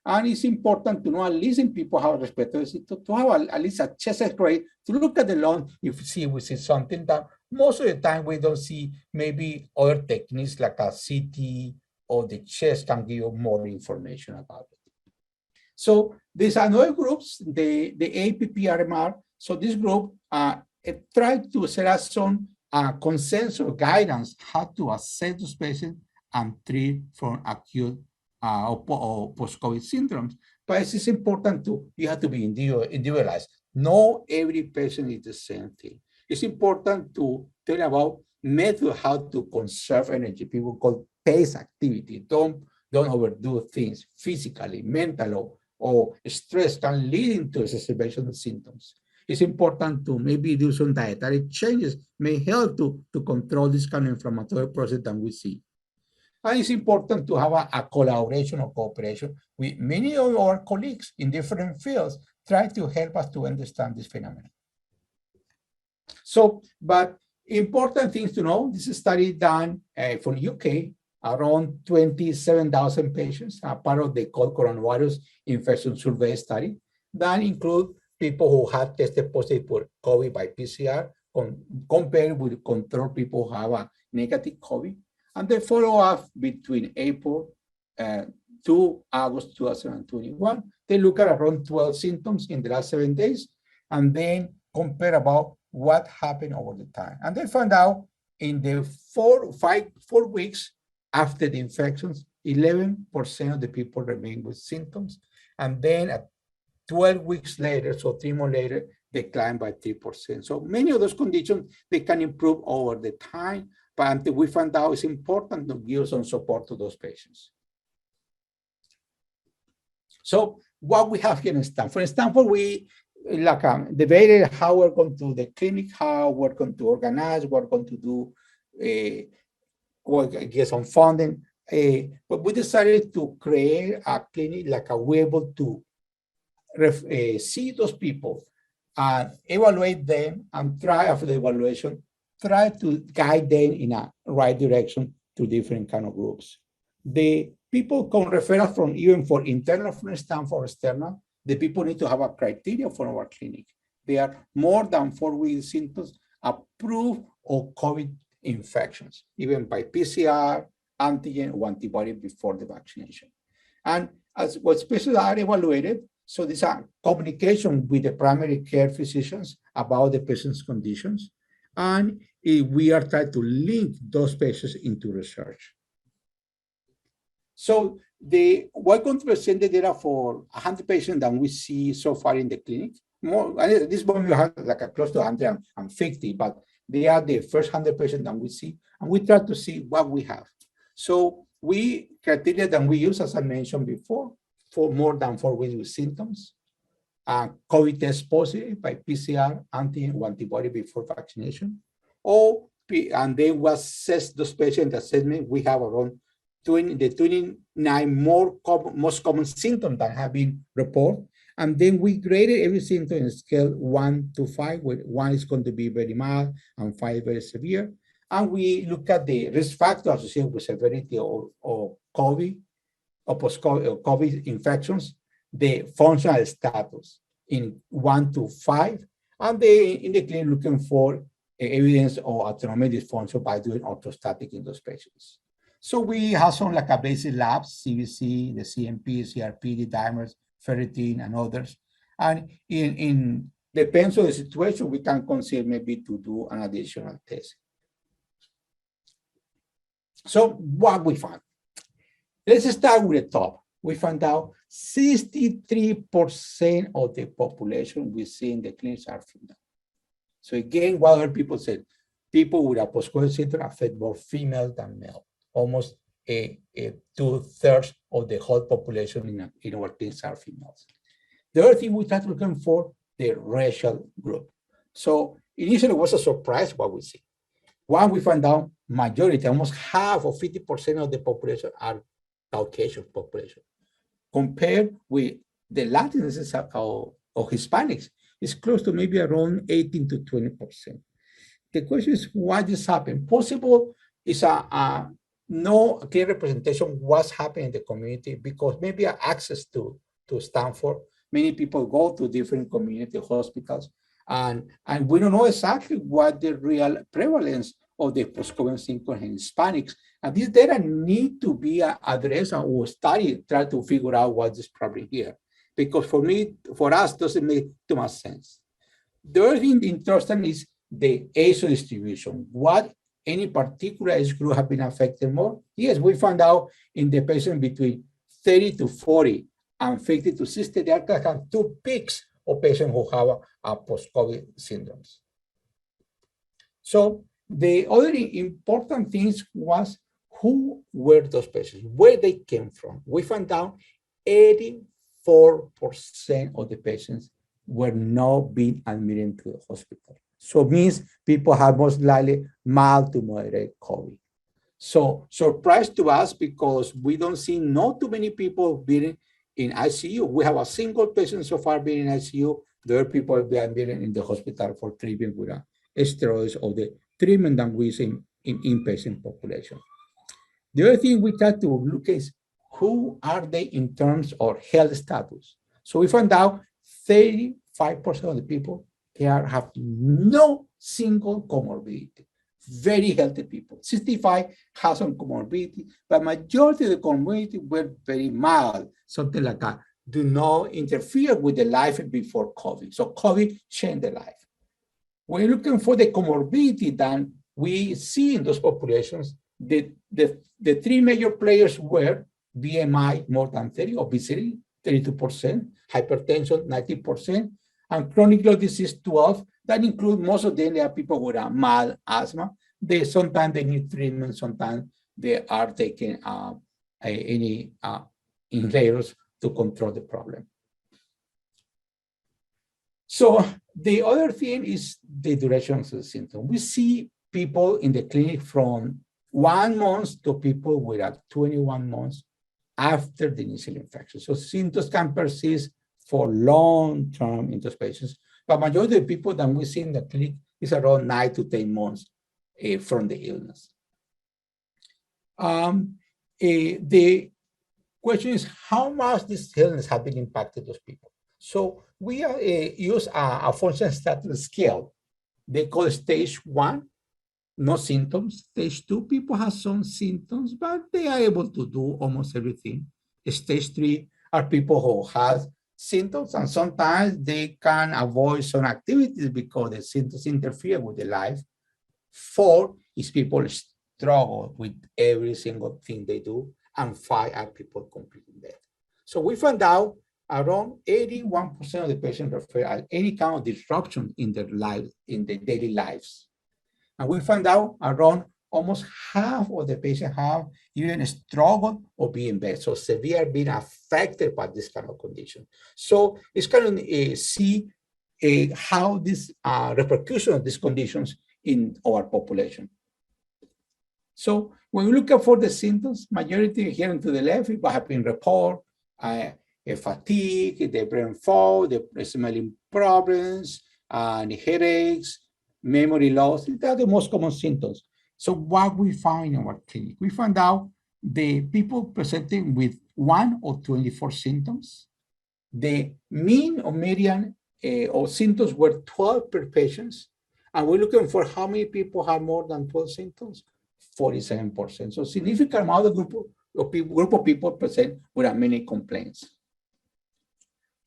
And it's important to know, at least in people who have respiratory symptoms, to have at least a chest X-ray to look at the lung if we see something that most of the time we don't see. Maybe other techniques like a CT or the chest can give you more information about it. So there's another groups, the APPRMR. So this group tried to set us some consensus or guidance how to assess those patients and treat from acute or post-COVID syndromes. But it's important you have to be individualized. No, every patient is the same thing. It's important to tell about method how to conserve energy. People call pace activity. Don't overdo things physically, mentally, or stress can lead into exacerbation of symptoms. It's important to maybe do some dietary changes, may help to control this kind of inflammatory process that we see. And it's important to have a collaboration or cooperation with many of our colleagues in different fields, try to help us to understand this phenomenon. So, but important things to know, this is a study done for the UK, around 27,000 patients, part of the coronavirus infection survey study, that include people who had tested positive for COVID by PCR, compared with control people who have a negative COVID. And they follow up between April to August 2021. They look at around 12 symptoms in the last 7 days, and then compare about what happened over the time. And they found out in the 4 weeks after the infections, 11% of the people remain with symptoms. And then at 12 weeks later, so 3 months later, declined by 3%. So many of those conditions, they can improve over the time. But we found out it's important to give some support to those patients. So what we have here in Stanford. In Stanford, we debated how we're going to do the clinic, how we're going to organize, we're going to do, get some funding. But we decided to create a clinic, we're able to see those people and evaluate them, and try after the evaluation, try to guide them in a right direction to different kind of groups. The people come referral from even for internal from Stanford or external, the people need to have a criteria for our clinic. They are more than 4 weeks symptoms approved of COVID infections, even by PCR, antigen, or antibody before the vaccination. And as what specialists are evaluated, so there's a communication with the primary care physicians about the patient's conditions. And we are trying to link those patients into research. So we're going to present the data for 100 patients that we see so far in the clinic. More, at this moment, we have like a close to 150, but they are the first 100 patients that we see, and we try to see what we have. So criteria that we use, as I mentioned before, for more than 4 weeks with symptoms, COVID test positive by PCR, antigen, or antibody before vaccination, and then we assess those patients assessment. We have around 29 most common symptoms that have been reported. And then we graded every symptom in a scale 1 to 5, where 1 is going to be very mild and 5 very severe. And we look at the risk factor associated with severity of COVID or post-COVID infections, the functional status in 1 to 5, and in the clinic looking for evidence of autonomic dysfunction by doing orthostatic in those patients. So we have some like a basic labs, CBC, the CMP, CRP, the dimers, ferritin, and others. And in depends on the situation, we can consider maybe to do an additional test. So what we found? Let's start with the top. We found out 63% of the population we see in the clinics are female. So again, what other people said, people with a post-COVID syndrome affect more female than male. Almost 2/3 of the whole population in our clinics are females. The other thing we started looking for, the racial group. So initially it was a surprise what we see. One, we found out majority, almost half of 50% of the population are Caucasian population. Compared with the Latins or Hispanics, it's close to maybe around 18 to 20%. The question is, why this happened? Possible is no clear representation what's happening in the community, because maybe access to Stanford, many people go to different community hospitals, and we don't know exactly what the real prevalence of the post-COVID syndrome in Hispanics. And this data need to be addressed or studied, try to figure out what is problem here. Because for us, doesn't make too much sense. The other thing interesting is the age distribution. What any particular age group have been affected more? Yes, we found out in the patient between 30 to 40 and 50 to 60, they have 2 peaks of patients who have a post-COVID syndromes. So the other important things was who were those patients, where they came from. We found out 84% of the patients were not being admitted to the hospital. So it means people have most likely mild to moderate COVID. So surprise to us, because we don't see not too many people being in ICU. We have a single patient so far being in ICU. The other people have been in the hospital for treatment with steroids or the treatment that we see in inpatient population. The other thing we try to look is who are they in terms of health status. So we found out 35% of the people have no single comorbidity. Very healthy people. 65 have some comorbidity, but majority of the comorbidity were very mild, something like that. Do not interfere with the life before COVID. So COVID changed the life. When you're looking for the comorbidity, then we see in those populations the 3 major players were BMI more than 30, obesity 32%, hypertension 90%, and chronic lung disease 12. That includes most of them, they are people with a mild asthma. Sometimes they need treatment, sometimes they are taking any inhalers to control the problem. So the other thing is the duration of the symptom. We see people in the clinic from 1 month to people with 21 months after the initial infection. So symptoms can persist for long term in those patients. But majority of the people that we see in the clinic is around 9 to 10 months from the illness. The question is how much this illness has been impacted those people. So we use a functional status scale. They call it stage 1, no symptoms. Stage 2, people have some symptoms, but they are able to do almost everything. Stage 3 are people who have symptoms, and sometimes they can avoid some activities because the symptoms interfere with their life. 4 is people struggle with every single thing they do, and 5 are people completely dead. So we found out around 81% of the patients refer at any kind of disruption in their lives, in their daily lives. And we found out around almost half of the patients have even struggled or be in bed, so severe being affected by this kind of condition. So it's kind of see how this repercussion of these conditions in our population. So when we look for the symptoms, majority here to the left, people have been reported fatigue, the brain fog, the smelling problems, and headaches, memory loss. These are the most common symptoms. So what we found in our clinic, we found out the people presenting with 1 or 24 symptoms. The mean or median or symptoms were 12 per patient. And we're looking for how many people have more than 12 symptoms, 47%. So significant amount of group of people present with many complaints.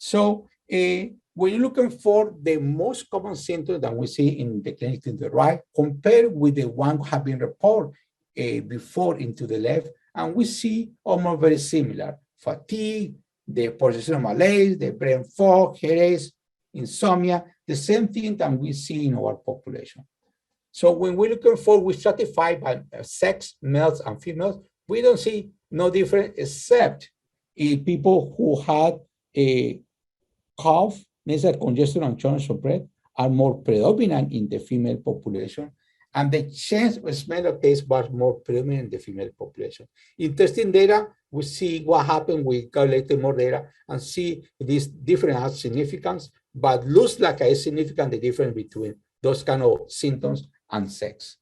So when you're looking for the most common symptoms that we see in the clinic to the right, compared with the one who have been reported before into the left, and we see almost very similar: fatigue, the persistent malaise, the brain fog, headaches, insomnia, the same thing that we see in our population. So when we're looking for, we stratify by sex, males and females, we don't see no difference except in people who had a cough, nasal congestion, and shortness of breath are more predominant in the female population, and the change of smell or taste was more predominant in the female population. In testing data, we see what happened. We collected more data and see this difference has significance, but looks like a significant the difference between those kind of symptoms and sex.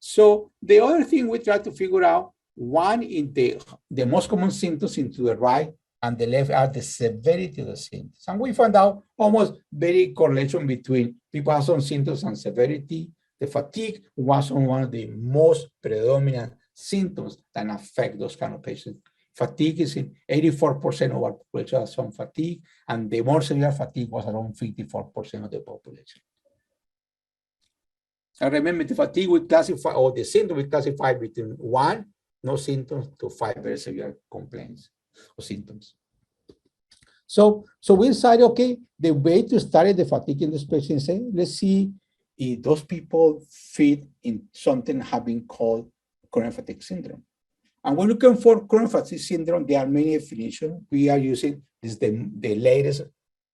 So the other thing we try to figure out, one in the most common symptoms into the right and the left are the severity of the symptoms. And we found out almost very correlation between people have some symptoms and severity. The fatigue was one of the most predominant symptoms that affect those kind of patients. Fatigue is in 84% of our population has some fatigue, and the more severe fatigue was around 54% of the population. And remember, the fatigue we classify, or the symptom we classify between 1, no symptoms, to 5 very severe complaints or symptoms. So we decided, okay, the way to study the fatigue in this patient is, let's see if those people fit in something having called chronic fatigue syndrome. And we're looking for chronic fatigue syndrome. There are many definitions. We are using this the latest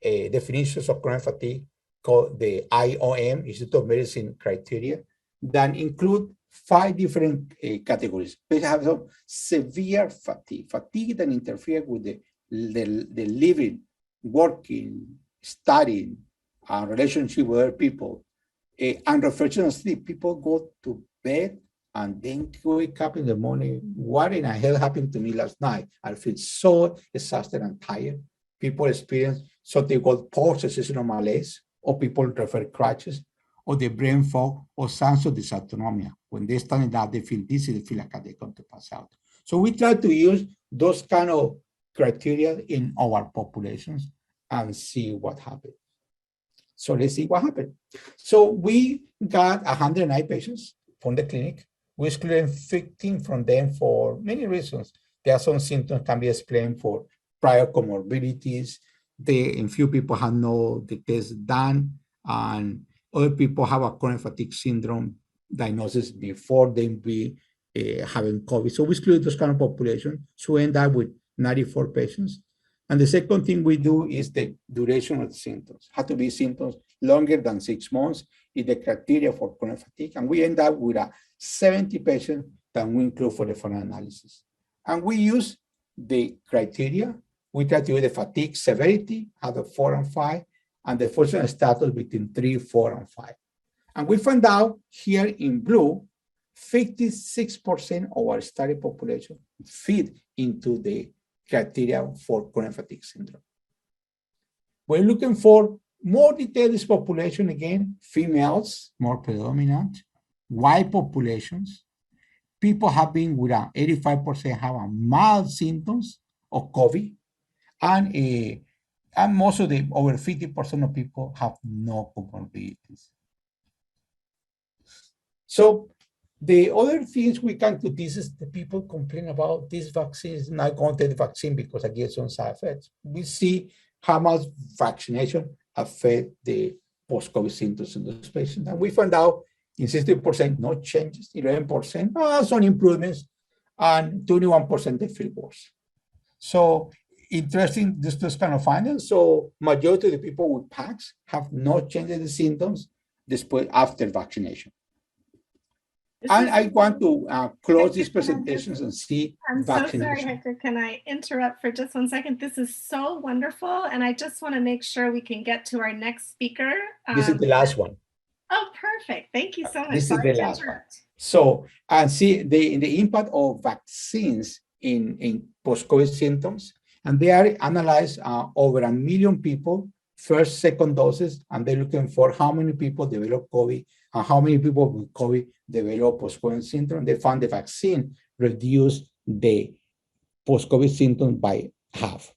definitions of chronic fatigue called the IOM, Institute of Medicine criteria, that include 5 different categories. We have some severe fatigue that interferes with the living, working, studying, relationship with other people, and reflection sleep. People go to bed and then wake up in the morning. What in the hell happened to me last night? I feel so exhausted and tired. People experience something called post-seizure malaise, or people refer crutches, or the brain fog, or signs of dysautonomia. When they stand up, they feel dizzy, they feel like they're going to pass out. So we try to use those kind of criteria in our populations and see what happened. So let's see what happened. So we got 109 patients from the clinic. We excluded 15 from them for many reasons. There are some symptoms can be explained for prior comorbidities. In few people have no the test done, and other people have a chronic fatigue syndrome diagnosis before they be having COVID. So we exclude those kind of population. So we end up with 94 patients. And the second thing we do is the duration of the symptoms. Have to be symptoms longer than 6 months is the criteria for chronic fatigue. And we end up with 70 patients that we include for the final analysis. And we use the criteria. We try to do the fatigue severity out of 4 and 5, and the functional status between 3, 4, and 5. And we found out here in blue, 56% of our study population fit into the criteria for chronic fatigue syndrome. We're looking for more detailed population again, females, more predominant, white populations. People have been with 85% have mild symptoms of COVID, and most of the over 50% of people have no comorbidities. So the other things we can do, this is the people complain about this vaccine is not going to take the vaccine because I get some side effects. We see how much vaccination affect the post-COVID symptoms in those patients. And we found out in 60%, no changes, 11%, some improvements, and 21% they feel worse. So interesting, this kind of findings. So majority of the people with PACs have no change in the symptoms despite after vaccination. And I want to close these presentations and see vaccination. I'm so sorry, Hector. Can I interrupt for just 1 second? This is so wonderful. And I just want to make sure we can get to our next speaker. This is the last one. Oh, perfect. Thank you so much. This is the last one. So, and see the impact of vaccines in post-COVID symptoms. And they are analyzed over 1 million people, first, second doses, and they're looking for how many people develop COVID and how many people with COVID develop post-COVID syndrome. They found the vaccine reduced the post-COVID symptoms by half.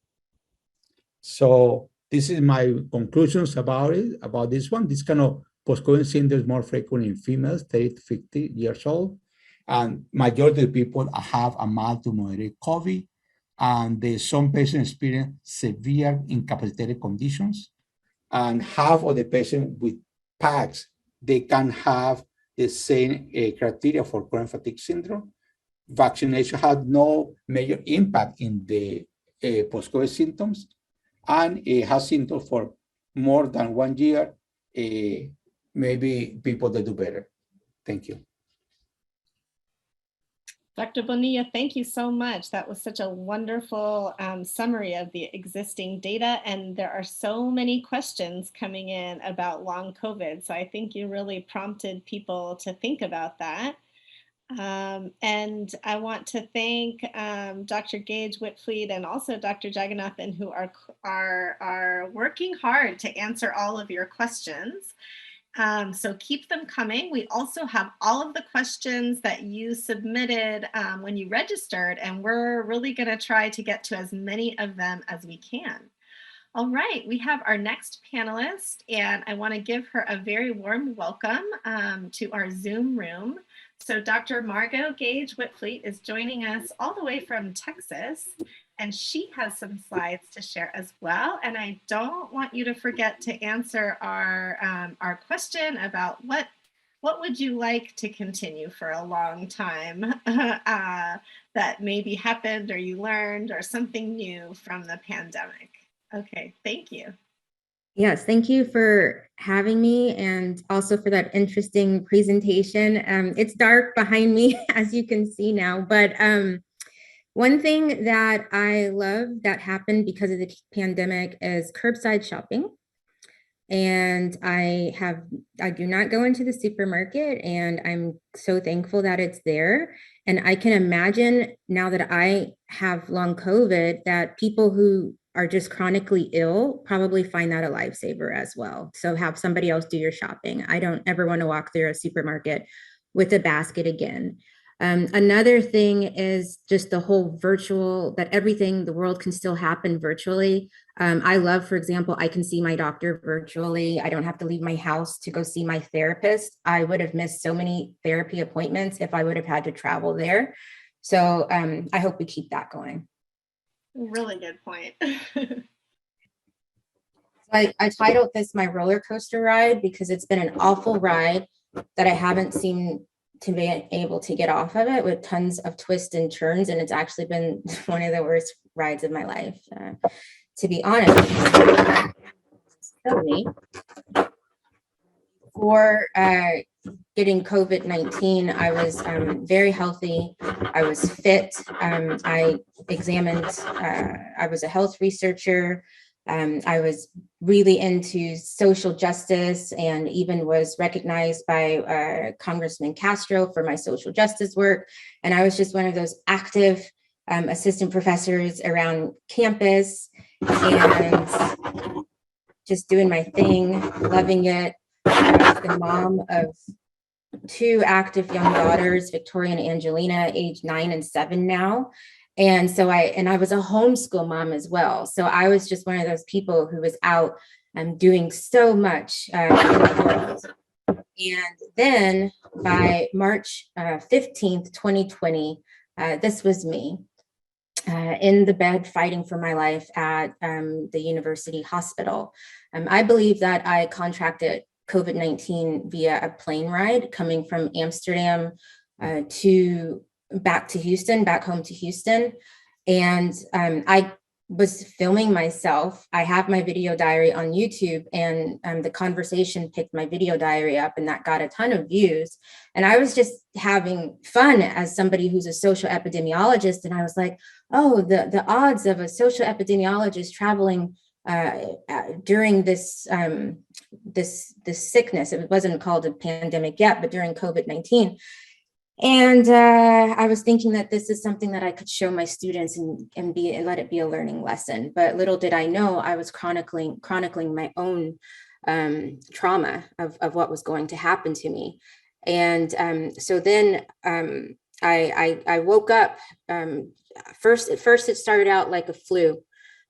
So this is my conclusions about it, about this one. This kind of post-COVID syndrome is more frequent in females, 30 to 50 years old. And majority of people have a mild to moderate COVID. And some patients experience severe incapacitated conditions. And half of the patients with PACs, they can have the same criteria for chronic fatigue syndrome. Vaccination had no major impact in the post-COVID symptoms, and it has symptoms for more than 1 year. Maybe people that do better. Thank you. Dr. Bonilla, thank you so much. That was such a wonderful summary of the existing data. And there are so many questions coming in about long COVID. So I think you really prompted people to think about that. And I want to thank Dr. Gage, Witvliet, and also Dr. Jagannathan, who are working hard to answer all of your questions. So keep them coming. We also have all of the questions that you submitted when you registered, and we're really going to try to get to as many of them as we can. All right, we have our next panelist, and I want to give her a very warm welcome to our Zoom room. So Dr. Margot Gage Witvliet is joining us all the way from Texas, and she has some slides to share as well. And I don't want you to forget to answer our question about what would you like to continue for a long time that maybe happened or you learned or something new from the pandemic. Okay, thank you. Yes, thank you for having me and also for that interesting presentation. It's dark behind me, as you can see now, but one thing that I love that happened because of the pandemic is curbside shopping. And I do not go into the supermarket, and I'm so thankful that it's there. And I can imagine now that I have long COVID that people who are just chronically ill probably find that a lifesaver as well. So have somebody else do your shopping. I don't ever want to walk through a supermarket with a basket again. Another thing is just the whole virtual, that everything, the world can still happen virtually. I love, for example, I can see my doctor virtually. I don't have to leave my house to go see my therapist. I would have missed so many therapy appointments if I would have had to travel there. So I hope we keep that going. Really good point. I titled this my roller coaster ride because it's been an awful ride that I haven't seemed to be able to get off of it, with tons of twists and turns. And it's actually been one of the worst rides of my life, to be honest. Before getting COVID-19, I was very healthy. I was fit. I examined, I was a health researcher. I was really into social justice and even was recognized by Congressman Castro for my social justice work. And I was just one of those active assistant professors around campus and just doing my thing, loving it. I was the mom of 2 active young daughters, Victoria and Angelina, age 9 and 7 now. And so I was a homeschool mom as well. So I was just one of those people who was out doing so much in the world. And then by March 15th, 2020, this was me in the bed fighting for my life at the university hospital. I believe that I contracted COVID-19 via a plane ride coming from Amsterdam back home to Houston. And I was filming myself. I have my video diary on YouTube, and the conversation picked my video diary up, and that got a ton of views. And I was just having fun as somebody who's a social epidemiologist. And I was like, oh, the odds of a social epidemiologist traveling during this sickness. It wasn't called a pandemic yet, but during COVID-19. And I was thinking that this is something that I could show my students and let it be a learning lesson. But little did I know I was chronicling my own trauma of what was going to happen to me. And so then I woke up. At first it started out like a flu.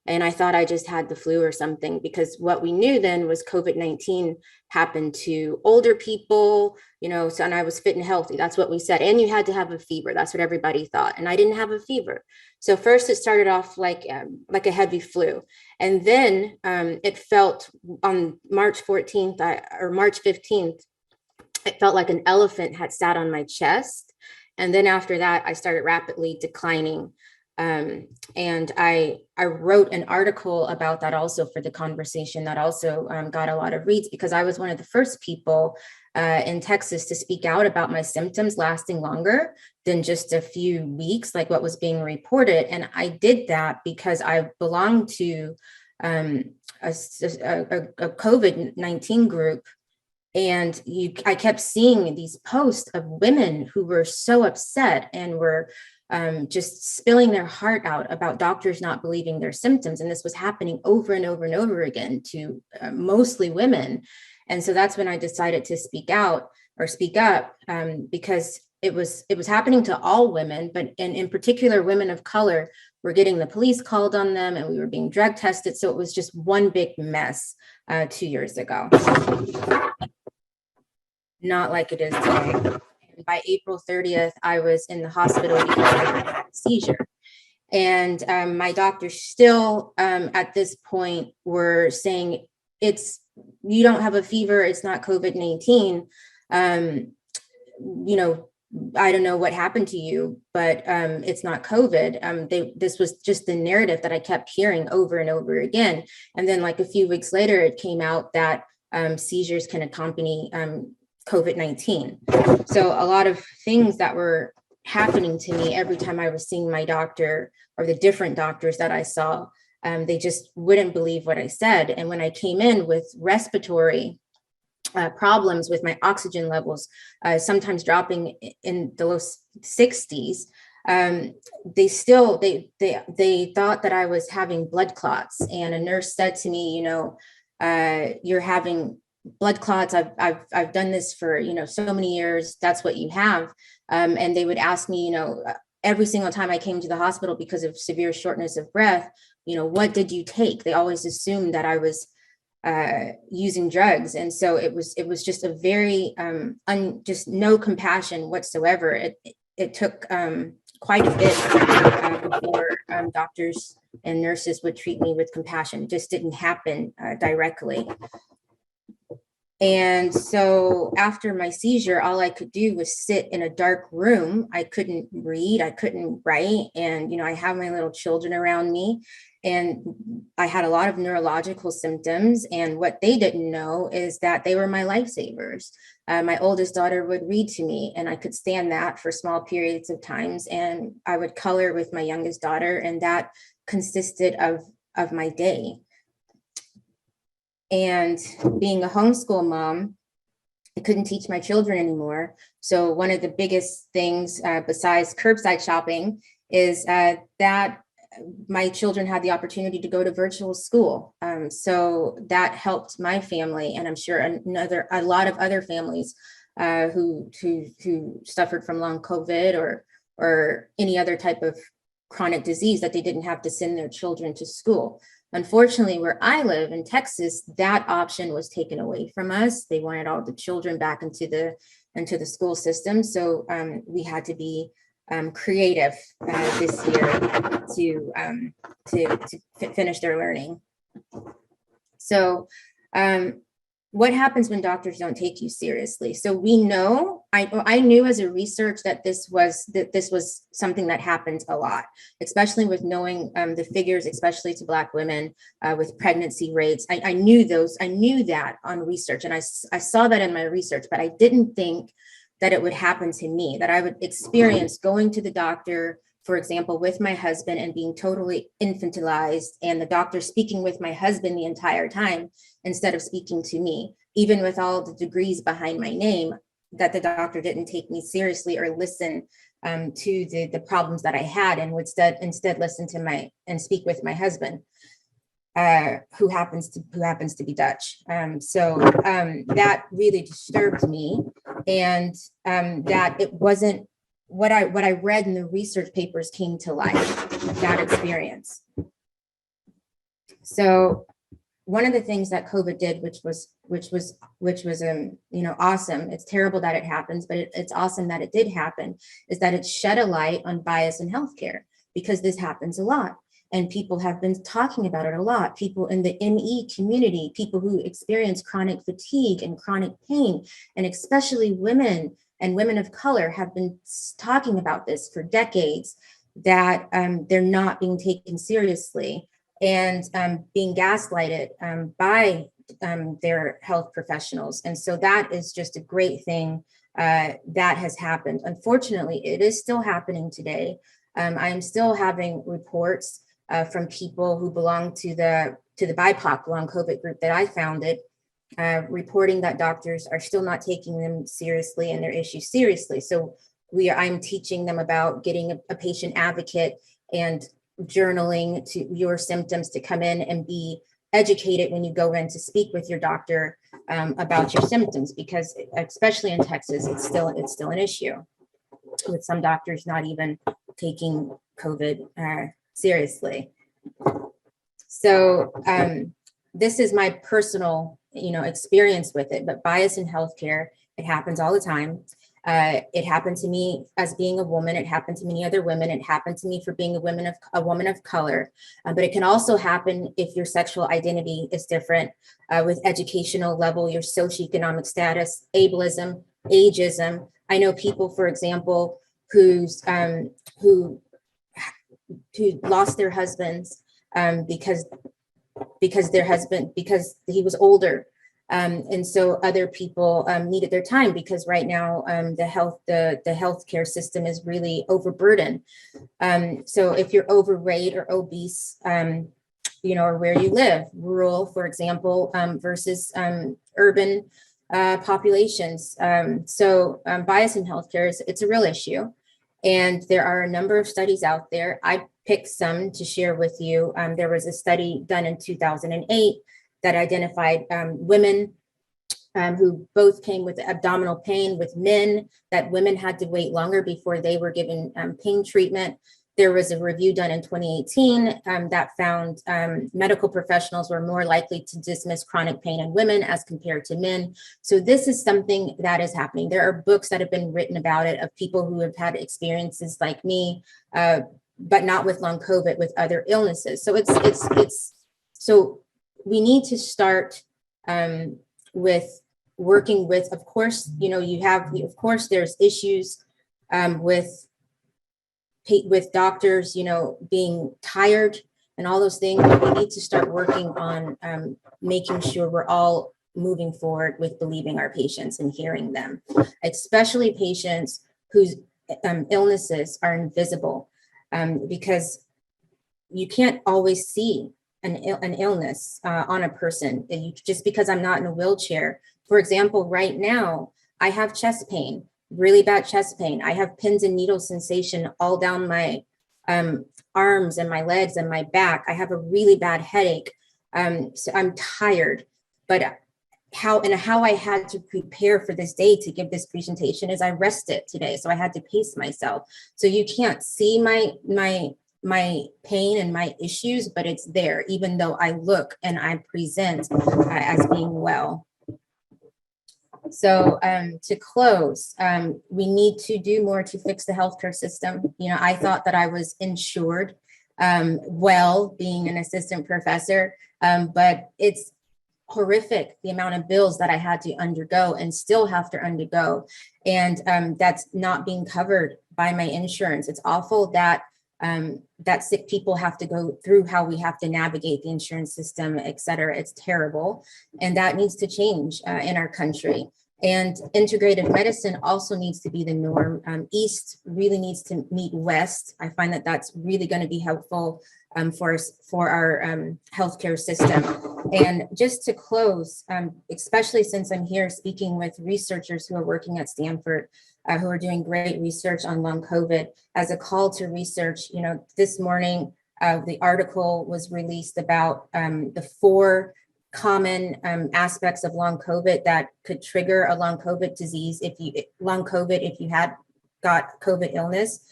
And I thought I just had the flu or something, because what we knew then was COVID-19 happened to older people, so, and I was fit and healthy. That's what we said. And you had to have a fever. That's what everybody thought. And I didn't have a fever. So first it started off like a heavy flu. And then it felt on March 14th or March 15th, it felt like an elephant had sat on my chest. And then after that, I started rapidly declining. And I wrote an article about that also for the conversation that also got a lot of reads, because I was one of the first people in Texas to speak out about my symptoms lasting longer than just a few weeks, like what was being reported. And I did that because I belonged to a COVID-19 group. And I kept seeing these posts of women who were so upset and were just spilling their heart out about doctors not believing their symptoms. And this was happening over and over and over again to mostly women. And so that's when I decided to speak up, because it was happening to all women, but in particular, women of color were getting the police called on them, and we were being drug tested. So it was just one big mess 2 years ago. Not like it is today. By April 30th, I was in the hospital because I had a seizure. And my doctors still at this point were saying, you don't have a fever, it's not COVID-19. I don't know what happened to you, but it's not COVID. This was just the narrative that I kept hearing over and over again. And then like a few weeks later, it came out that seizures can accompany COVID-19. So a lot of things that were happening to me every time I was seeing my doctor, or the different doctors that I saw, they just wouldn't believe what I said. And when I came in with respiratory problems with my oxygen levels, sometimes dropping in the low 60s, they thought that I was having blood clots. And a nurse said to me, you're having blood clots. I've done this for, so many years. That's what you have. And they would ask me, every single time I came to the hospital because of severe shortness of breath, what did you take? They always assumed that I was using drugs. And so it was just a very, just no compassion whatsoever. It took quite a bit before doctors and nurses would treat me with compassion. It just didn't happen directly. And so after my seizure, all I could do was sit in a dark room. I couldn't read, I couldn't write. And, I have my little children around me, and I had a lot of neurological symptoms. And what they didn't know is that they were my lifesavers. My oldest daughter would read to me, and I could stand that for small periods of times. And I would color with my youngest daughter, and that consisted of my day. And being a homeschool mom, I couldn't teach my children anymore. So one of the biggest things besides curbside shopping is that my children had the opportunity to go to virtual school. So that helped my family, and I'm sure a lot of other families who suffered from long COVID or any other type of chronic disease, that they didn't have to send their children to school. Unfortunately, where I live in Texas, that option was taken away from us. They wanted all the children back into the school system. So we had to be creative this year to finish their learning. So what happens when doctors don't take you seriously? So we know, I knew as a research that this was something that happens a lot, especially with knowing the figures, especially to Black women with pregnancy rates. I knew that on research, and I saw that in my research, but I didn't think that it would happen to me, that I would experience going to the doctor, for example, with my husband and being totally infantilized, and the doctor speaking with my husband the entire time instead of speaking to me, even with all the degrees behind my name, that the doctor didn't take me seriously or listen to the problems that I had, and would instead listen to and speak with my husband, who happens to be Dutch. So that really disturbed me, and that it wasn't what I read in the research papers came to life, that experience. So one of the things that COVID did, which was awesome. It's terrible that it happens, but it's awesome that it did happen, is that it shed a light on bias in healthcare, because this happens a lot. And people have been talking about it a lot. People in the ME community, people who experience chronic fatigue and chronic pain, and especially women and women of color have been talking about this for decades, that they're not being taken seriously and being gaslighted by their health professionals. And so that is just a great thing that has happened. Unfortunately, it is still happening today. I'm still having reports from people who belong to the BIPOC long COVID group that I founded, reporting that doctors are still not taking them seriously and their issues seriously. So I'm teaching them about getting a patient advocate and journaling to your symptoms to come in and be educated when you go in to speak with your doctor about your symptoms, because especially in Texas, it's still an issue, with some doctors not even taking COVID seriously. So this is my personal experience with it, but bias in healthcare, it happens all the time. It happened to me as being a woman. It happened to many other women. It happened to me for being a woman of color. But it can also happen if your sexual identity is different, with educational level, your socioeconomic status, ableism, ageism. I know people, for example, who lost their husbands because he was older. And so other people needed their time, because right now the healthcare system is really overburdened. So if you're overweight or obese, or where you live, rural, for example, versus urban populations. So bias in healthcare it's a real issue. And there are a number of studies out there. I picked some to share with you. There was a study done in 2008 that identified women who both came with abdominal pain, with men, that women had to wait longer before they were given pain treatment. There was a review done in 2018 that found medical professionals were more likely to dismiss chronic pain in women as compared to men. So this is something that is happening. There are books that have been written about it, of people who have had experiences like me, but not with long COVID, with other illnesses. So so we need to start with working with, of course, there's issues with doctors, being tired and all those things. We need to start working on making sure we're all moving forward with believing our patients and hearing them, especially patients whose illnesses are invisible, because you can't always see an illness on a person. Just because I'm not in a wheelchair. For example, right now, I have chest pain, really bad chest pain. I have pins and needles sensation all down my arms and my legs and my back. I have a really bad headache. So I'm tired, but how I had to prepare for this day to give this presentation is I rested today. So I had to pace myself. So you can't see my pain and my issues, but it's there, even though I look and I present as being well. So to close, we need to do more to fix the healthcare system. You know, I thought that I was insured well, being an assistant professor, but it's horrific the amount of bills that I had to undergo and still have to undergo. And that's not being covered by my insurance. It's awful that that sick people have to go through how we have to navigate the insurance system, et cetera. It's terrible. And that needs to change in our country. And integrative medicine also needs to be the norm. East really needs to meet West. I find that that's really going to be helpful for our healthcare system. And just to close, especially since I'm here speaking with researchers who are working at Stanford, who are doing great research on long COVID, as a call to research, you know, this morning, the article was released about the 4 common aspects of long COVID that could trigger a long COVID disease if you had got COVID illness.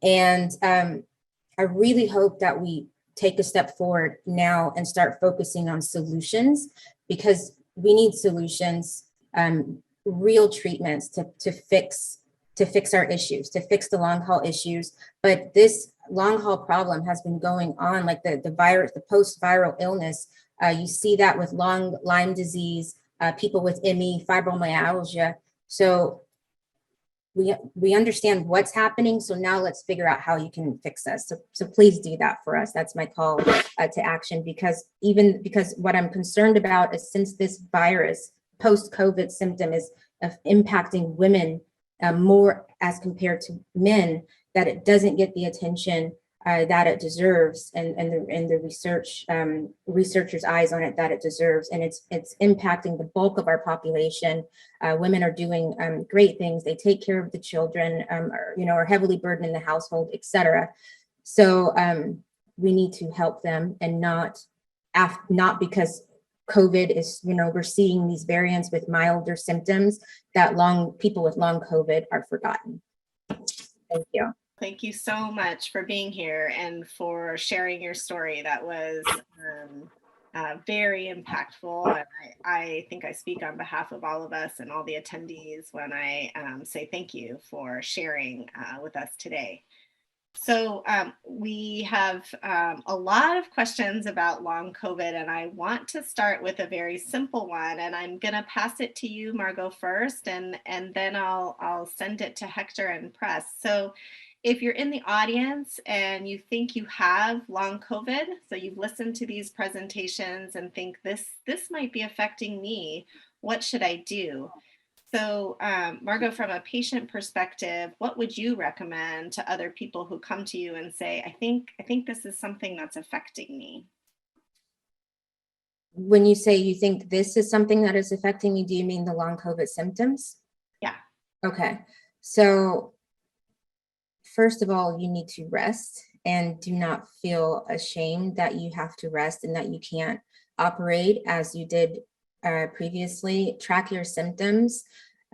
And I really hope that we take a step forward now and start focusing on solutions, because we need solutions, real treatments to fix our issues, to fix the long haul issues. But this long haul problem has been going on, like the virus, the post-viral illness. You see that with long Lyme disease, people with ME, fibromyalgia. So we understand what's happening. So now let's figure out how you can fix us. So please do that for us. That's my call to action, because what I'm concerned about is, since this virus, post-COVID symptom, is impacting women more as compared to men, that it doesn't get the attention that it deserves, and the researchers' eyes on it that it deserves. And it's impacting the bulk of our population. Women are doing great things. They take care of the children, are heavily burdened in the household, etc. So we need to help them, and not because COVID is, we're seeing these variants with milder symptoms, that people with long COVID are forgotten. Thank you. Thank you so much for being here and for sharing your story. That was very impactful. And I think I speak on behalf of all of us and all the attendees when I say thank you for sharing with us today. So we have a lot of questions about long COVID, and I want to start with a very simple one. And I'm going to pass it to you, Margot, first, and then I'll send it to Hector and Press. So if you're in the audience and you think you have long COVID, so you've listened to these presentations and think this might be affecting me, what should I do? So Margot, from a patient perspective, what would you recommend to other people who come to you and say, I think this is something that's affecting me? When you say you think this is something that is affecting me, do you mean the long COVID symptoms? Yeah. Okay. So first of all, you need to rest, and do not feel ashamed that you have to rest and that you can't operate as you did previously. Track your symptoms.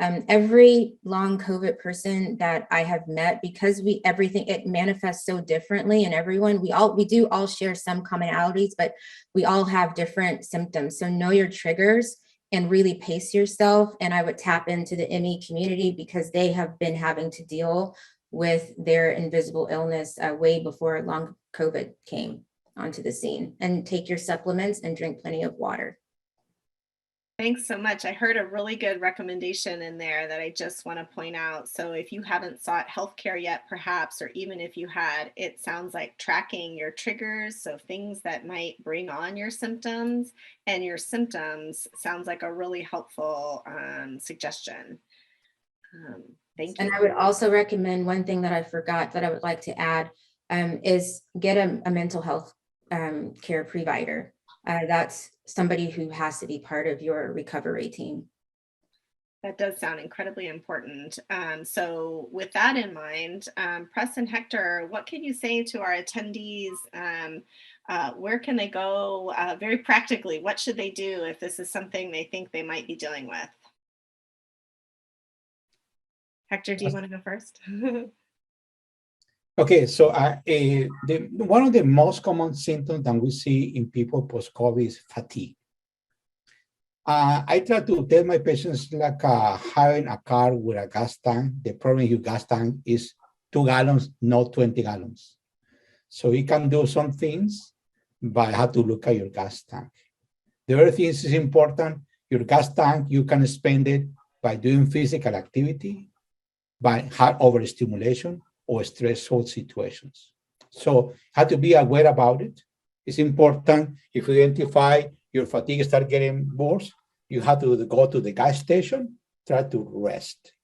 Every long COVID person that I have met, because it manifests so differently in everyone, we do all share some commonalities, but we all have different symptoms. So know your triggers and really pace yourself. And I would tap into the ME community, because they have been having to deal with their invisible illness way before long COVID came onto the scene. And take your supplements and drink plenty of water. Thanks so much. I heard a really good recommendation in there that I just want to point out. So if you haven't sought healthcare yet, perhaps, or even if you had, it sounds like tracking your triggers. So things that might bring on your symptoms, and your symptoms sounds like a really helpful suggestion. Thank you. And I would also recommend, one thing that I forgot that I would like to add is get a mental health care provider. That's somebody who has to be part of your recovery team. That does sound incredibly important. So with that in mind, Press and Hector, what can you say to our attendees? Where can they go very practically? What should they do if this is something they think they might be dealing with? Hector, do you want to go first? Okay, so one of the most common symptoms that we see in people post-COVID is fatigue. I try to tell my patients like having a car with a gas tank. The problem with your gas tank is 2 gallons, not 20 gallons. So you can do some things, but you have to look at your gas tank. The other thing is important, your gas tank, you can spend it by doing physical activity, by heart overstimulation, or stressful situations. So have to be aware about it. It's important if you identify your fatigue start getting worse, you have to go to the gas station, try to rest.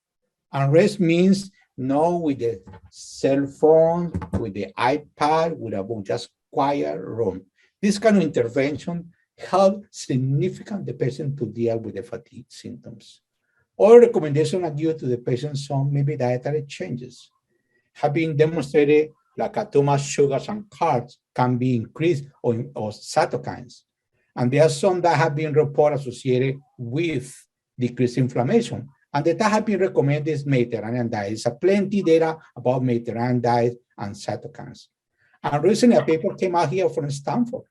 And rest means no with the cell phone, with the iPad, with a just quiet room. This kind of intervention helps significantly the patient to deal with the fatigue symptoms. Or recommendation I give to the patient some maybe dietary changes have been demonstrated like too much sugars and carbs can be increased or cytokines. And there are some that have been reported associated with decreased inflammation. And that have been recommended is Mediterranean diet. There's plenty data about Mediterranean diet and cytokines. And recently a paper came out here from Stanford.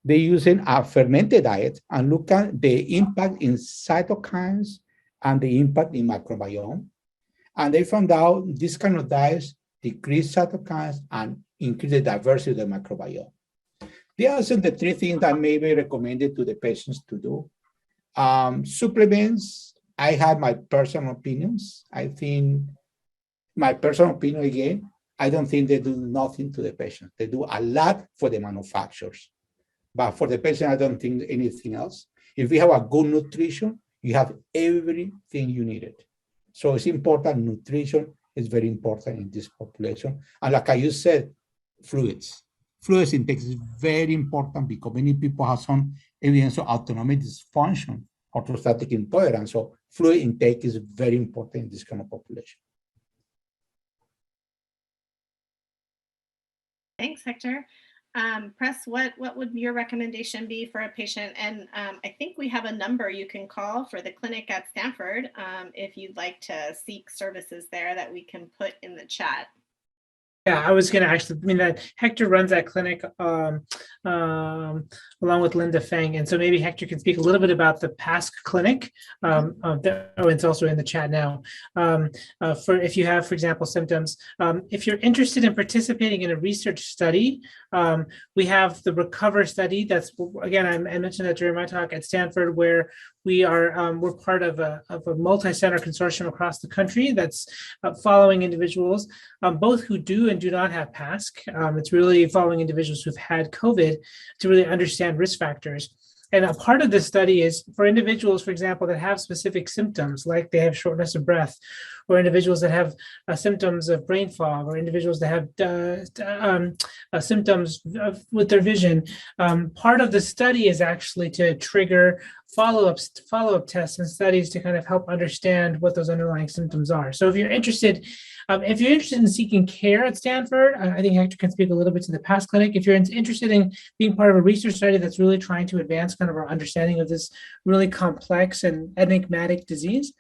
They're using a fermented diet and look at the impact in cytokines and the impact in microbiome. And they found out this kind of diets decrease cytokines and increase the diversity of the microbiome. There are also the 3 things that may be recommended to the patients to do. Supplements, I have my personal opinions. I think my personal opinion again, I don't think they do nothing to the patient. They do a lot for the manufacturers. But for the patient, I don't think anything else. If you have a good nutrition, you have everything you needed. So it's important, nutrition is very important in this population. And like you said, fluids. Fluids intake is very important because many people have some evidence of autonomic dysfunction, orthostatic intolerance. So fluid intake is very important in this kind of population. Thanks, Hector. Press, what would your recommendation be for a patient? And I think we have a number you can call for the clinic at Stanford if you'd like to seek services there that we can put in the chat. Yeah, I was going to actually, that Hector runs that clinic along with Linda Feng. And so maybe Hector can speak a little bit about the PASC clinic. It's also in the chat now. For if you have, for example, symptoms, if you're interested in participating in a research study, we have the Recover study. That's, again, I mentioned that during my talk at Stanford, where we're part of a multi-center consortium across the country that's following individuals, both who do and do not have PASC. It's really following individuals who've had COVID to really understand risk factors. And a part of this study is for individuals, for example, that have specific symptoms, like they have shortness of breath, or individuals that have symptoms of brain fog, or individuals that have symptoms with their vision. Part of the study is actually to trigger follow-up tests and studies to kind of help understand what those underlying symptoms are. So if you're interested in seeking care at Stanford, I think Hector can speak a little bit to the PASC clinic. If you're interested in being part of a research study that's really trying to advance kind of our understanding of this really complex and enigmatic disease,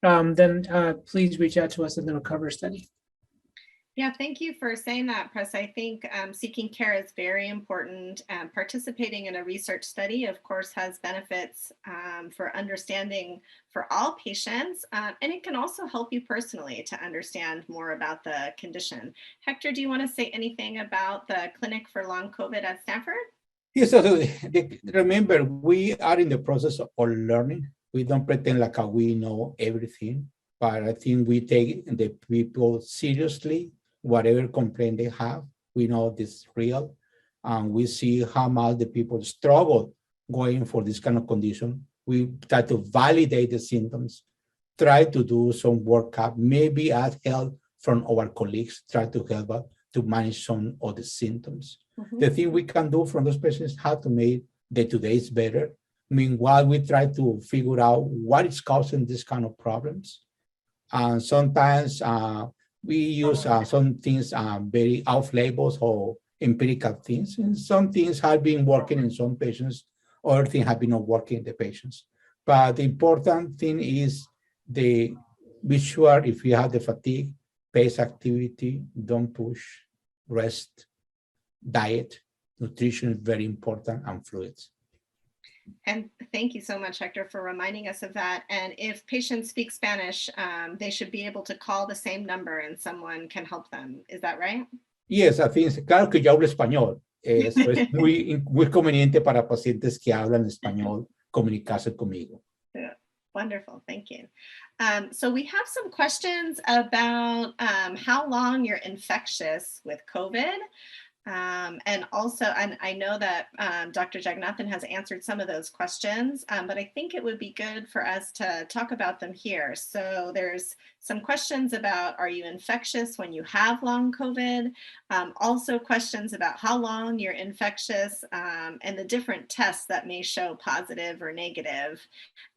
then please reach out to us in the Recover study. Yeah, thank you for saying that, Press. I think seeking care is very important. Participating in a research study, of course, has benefits for understanding for all patients, and it can also help you personally to understand more about the condition. Hector, do you want to say anything about the clinic for long COVID at Stanford? Yes, so remember, we are in the process of learning. We don't pretend like we know everything, but I think we take the people seriously. Whatever complaint they have, we know this is real. And we see how much the people struggle going for this kind of condition. We try to validate the symptoms, try to do some workup, maybe ask help from our colleagues, try to help us to manage some of the symptoms. The thing we can do from those patients is how to make the today's better. Meanwhile, we try to figure out what is causing this kind of problems. And sometimes we use some things very off-labels or empirical things. And some things have been working in some patients, other things have been not working in the patients. But the important thing is be sure if you have the fatigue, pace activity, don't push, rest, diet, nutrition is very important, and fluids. And thank you so much, Hector, for reminding us of that. And if patients speak Spanish, they should be able to call the same number and someone can help them. Is that right? Yes, I think, claro que yo hablo español. Eso es muy conveniente para pacientes que hablan español comunicarse conmigo. Yeah. Wonderful, thank you. So we have some questions about how long you're infectious with COVID. And also, and I know that Dr. Jagannathan has answered some of those questions, but I think it would be good for us to talk about them here. So there's some questions about, are you infectious when you have long COVID? Also questions about how long you're infectious and the different tests that may show positive or negative.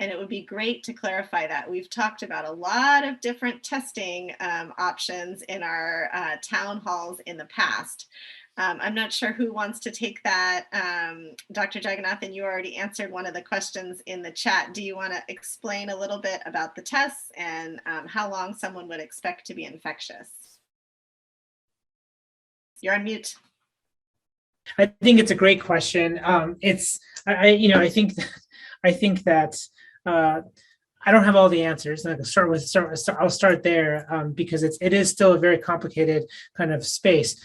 And it would be great to clarify that. We've talked about a lot of different testing options in our town halls in the past. I'm not sure who wants to take that. Dr. Jagannathan, you already answered one of the questions in the chat. Do you want to explain a little bit about the tests and how long someone would expect to be infectious? You're on mute. I think it's a great question. I think that I don't have all the answers. I'll start there because it is still a very complicated kind of space.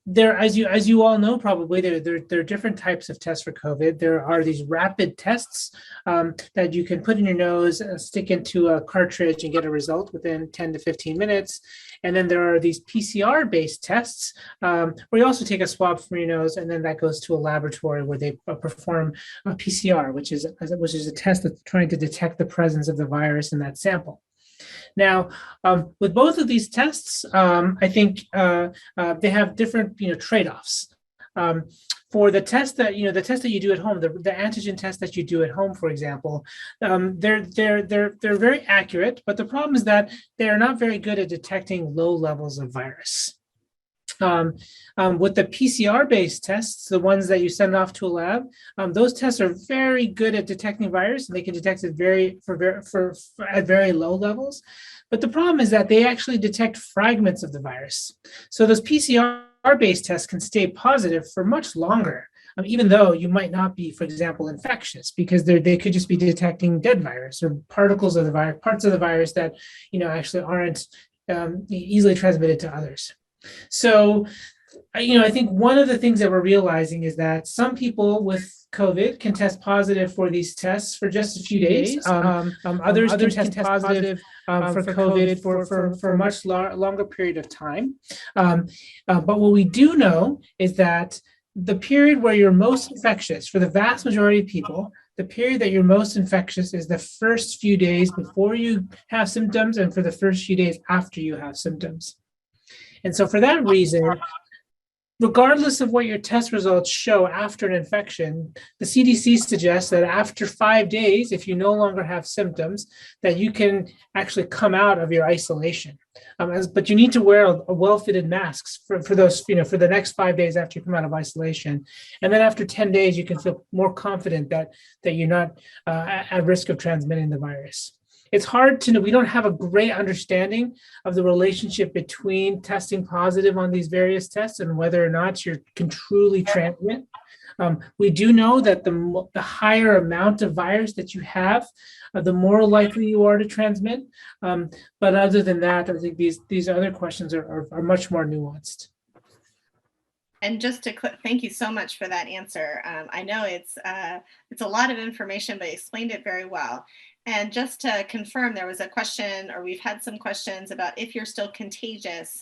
There, as you all know, probably there are different types of tests for COVID. There are these rapid tests that you can put in your nose, stick into a cartridge, and get a result within 10 to 15 minutes. And then there are these PCR-based tests where you also take a swab from your nose, and then that goes to a laboratory where they perform a PCR, which is a test that's trying to detect the presence of the virus in that sample. Now, with both of these tests, I think they have different trade-offs. For the test that you do at home, the antigen test that you do at home, for example, they're very accurate, but the problem is that they are not very good at detecting low levels of virus. With the PCR-based tests, the ones that you send off to a lab, those tests are very good at detecting virus, and they can detect it at very low levels. But the problem is that they actually detect fragments of the virus. So those PCR-based tests can stay positive for much longer, even though you might not be, for example, infectious, because they could just be detecting dead virus or particles of the virus, parts of the virus that actually aren't easily transmitted to others. So, I think one of the things that we're realizing is that some people with COVID can test positive for these tests for just a few days. Others can test positive for COVID for a much longer period of time. But what we do know is that the period where you're most infectious, for the vast majority of people, the period that you're most infectious is the first few days before you have symptoms and for the first few days after you have symptoms. And so for that reason, regardless of what your test results show after an infection, the CDC suggests that after 5 days, if you no longer have symptoms, that you can actually come out of your isolation. But you need to wear a well-fitted masks for those, for the next 5 days after you come out of isolation. And then after 10 days, you can feel more confident that you're not at risk of transmitting the virus. It's hard to know. We don't have a great understanding of the relationship between testing positive on these various tests and whether or not you can truly transmit. We do know that the higher amount of virus that you have, the more likely you are to transmit. But other than that, I think these other questions are much more nuanced. And just to thank you so much for that answer. I know it's a lot of information, but you explained it very well. And just to confirm, there was a question, or we've had some questions about if you're still contagious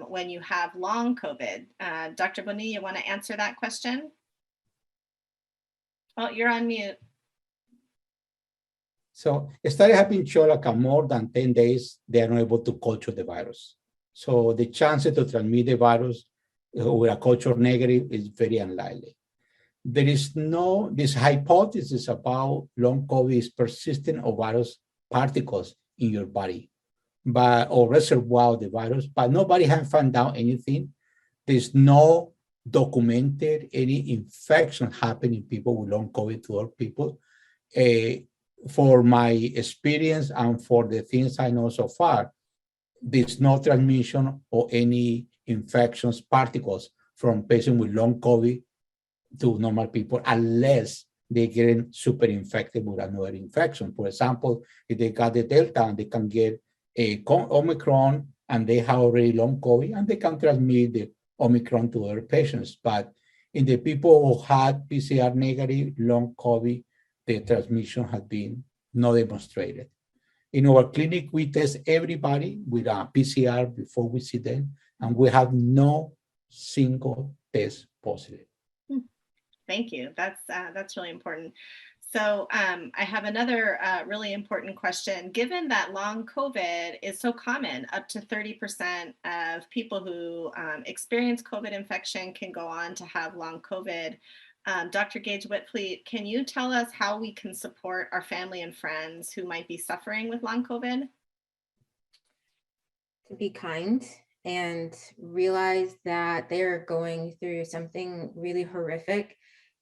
when you have long COVID. Dr. Bonilla, you want to answer that question? Oh, you're on mute. So studies have been shown like more than 10 days, they are not able to culture the virus. So the chances to transmit the virus with a culture negative is very unlikely. There is no, this hypothesis about long COVID is persistent or virus particles in your body, but or reservoir of the virus, but nobody has found out anything. There's no documented any infection happening in people with long COVID to other people. For my experience and for the things I know so far, there's no transmission or any infections particles from patients with long COVID to normal people unless they get super infected with another infection. For example, if they got the Delta and they can get a Omicron and they have already long COVID and they can transmit the Omicron to other patients. But in the people who had PCR negative long COVID, the transmission has been not demonstrated. In our clinic, we test everybody with a PCR before we see them, and we have no single test positive. Thank you. That's really important. So I have another really important question. Given that long COVID is so common, up to 30% of people who experience COVID infection can go on to have long COVID. Dr. Gage Witvliet, can you tell us how we can support our family and friends who might be suffering with long COVID? To be kind and realize that they're going through something really horrific.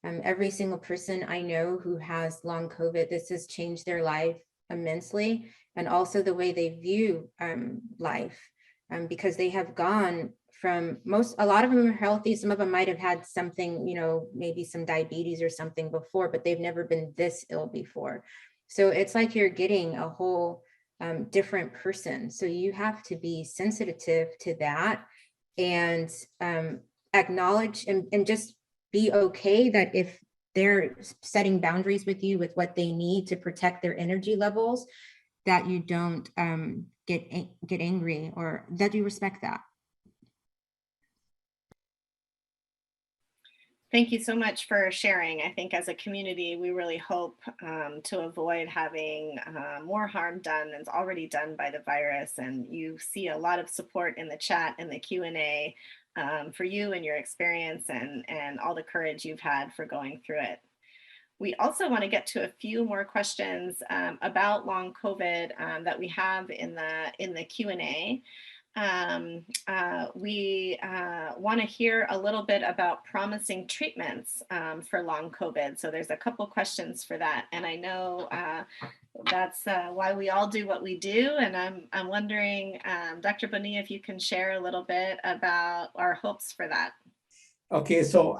Every single person I know who has long COVID, this has changed their life immensely, and also the way they view life, because they have gone from a lot of them are healthy. Some of them might have had something, maybe some diabetes or something before, but they've never been this ill before. So it's like you're getting a whole different person. So you have to be sensitive to that and acknowledge and just be okay that if they're setting boundaries with you with what they need to protect their energy levels, that you don't get angry, or that you respect that. Thank you so much for sharing. I think as a community, we really hope to avoid having more harm done than's already done by the virus. And you see a lot of support in the chat and the Q&A for you and your experience and all the courage you've had for going through it. We also want to get to a few more questions about long COVID that we have in the Q&A. We want to hear a little bit about promising treatments for long COVID. So there's a couple questions for that. And I know that's why we all do what we do. And I'm wondering, Dr. Bonilla, if you can share a little bit about our hopes for that. Okay, so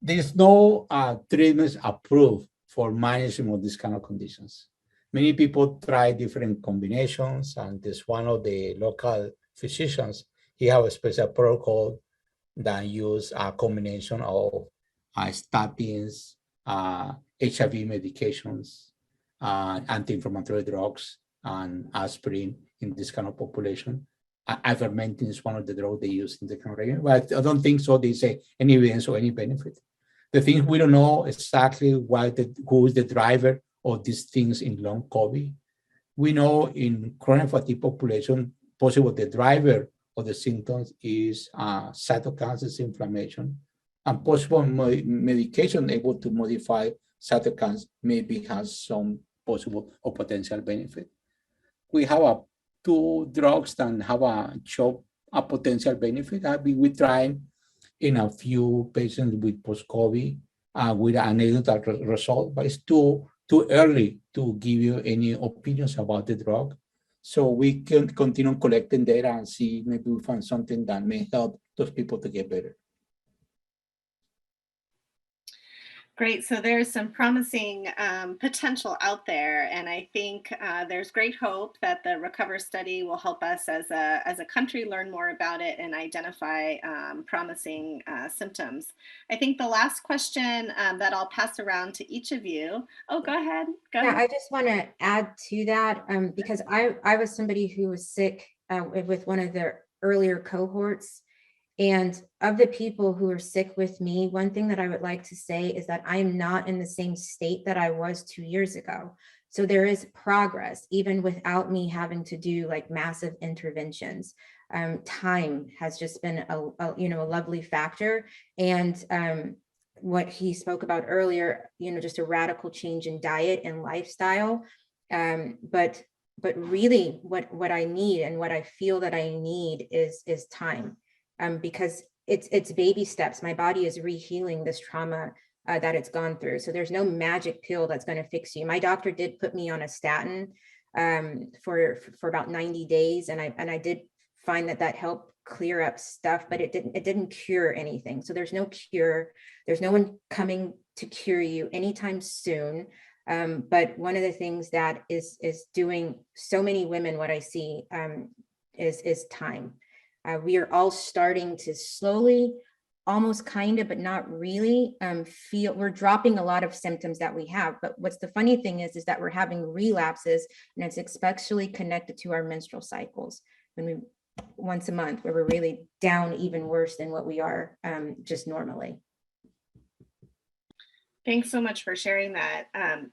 there's no treatments approved for managing of these kind of conditions. Many people try different combinations, and there's one of the local physicians, he have a special protocol that use a combination of statins, HIV medications, anti-inflammatory drugs, and aspirin in this kind of population. Ivermectin is one of the drugs they use in the kind of region, but I don't think so they say any evidence or any benefit. The thing we don't know exactly who is the driver of these things in long COVID. We know in chronic fatigue population, possible the driver of the symptoms is cytokines inflammation, and possible medication able to modify cytokines maybe has some possible or potential benefit. We have two drugs that have a potential benefit. We tried in a few patients with post-COVID with an anecdotal result, but it's too early to give you any opinions about the drug. So we can continue collecting data and see maybe we find something that may help those people to get better. Great. So there's some promising potential out there, and I think there's great hope that the RECOVER study will help us as a country learn more about it and identify promising symptoms. I think the last question that I'll pass around to each of you. Oh, go ahead. Go ahead. I just want to add to that because I was somebody who was sick with one of the earlier cohorts. And of the people who are sick with me, one thing that I would like to say is that I am not in the same state that I was 2 years ago. So there is progress, even without me having to do like massive interventions. Time has just been a lovely factor. And what he spoke about earlier, just a radical change in diet and lifestyle. But really what I need and what I feel that I need is time, because it's baby steps. My body is rehealing this trauma that it's gone through. So there's no magic pill that's going to fix you. My doctor did put me on a statin for about 90 days. And I did find that helped clear up stuff, but it didn't cure anything. So there's no cure. There's no one coming to cure you anytime soon. But one of the things that is doing so many women, what I see is time. We are all starting to slowly, almost kind of, but not really feel, we're dropping a lot of symptoms that we have. But what's the funny thing is that we're having relapses, and it's especially connected to our menstrual cycles. When we once a month, where we're really down even worse than what we are just normally. Thanks so much for sharing that.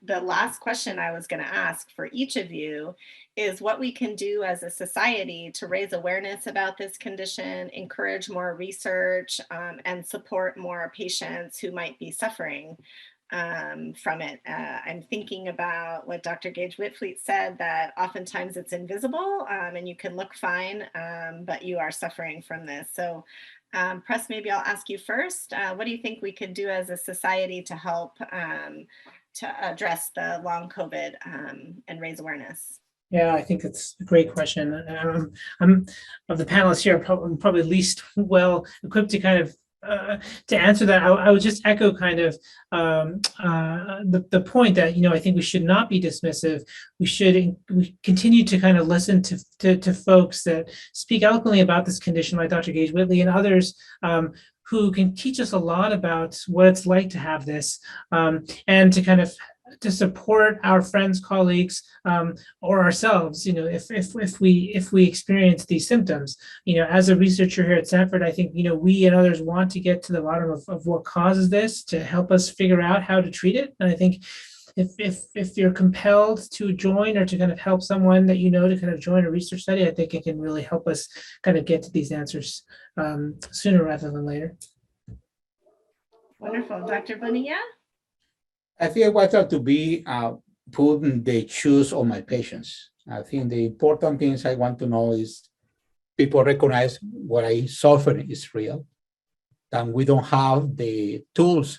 The last question I was going to ask for each of you is what we can do as a society to raise awareness about this condition, encourage more research, and support more patients who might be suffering from it. I'm thinking about what Dr. Gage Witvliet said, that oftentimes it's invisible and you can look fine, but you are suffering from this. So Press, maybe I'll ask you first. What do you think we could do as a society to help to address the long COVID and raise awareness? Yeah, I think it's a great question. I'm of the panelists here, I'm probably least well equipped to kind of to answer that. I would just echo kind of the point that, I think we should not be dismissive. We continue to kind of listen to folks that speak eloquently about this condition, like Dr. Gage Witvliet and others, who can teach us a lot about what it's like to have this, and to kind of to support our friends, colleagues, or ourselves, if we experience these symptoms. As a researcher here at Stanford, I think, we and others want to get to the bottom of what causes this, to help us figure out how to treat it. And I think if you're compelled to join or to kind of help someone that to kind of join a research study, I think it can really help us kind of get to these answers sooner rather than later. Wonderful. Dr. Bonilla? I think I want to be put in the shoes of my patients. I think the important things I want to know is people recognize what I suffer is real, and we don't have the tools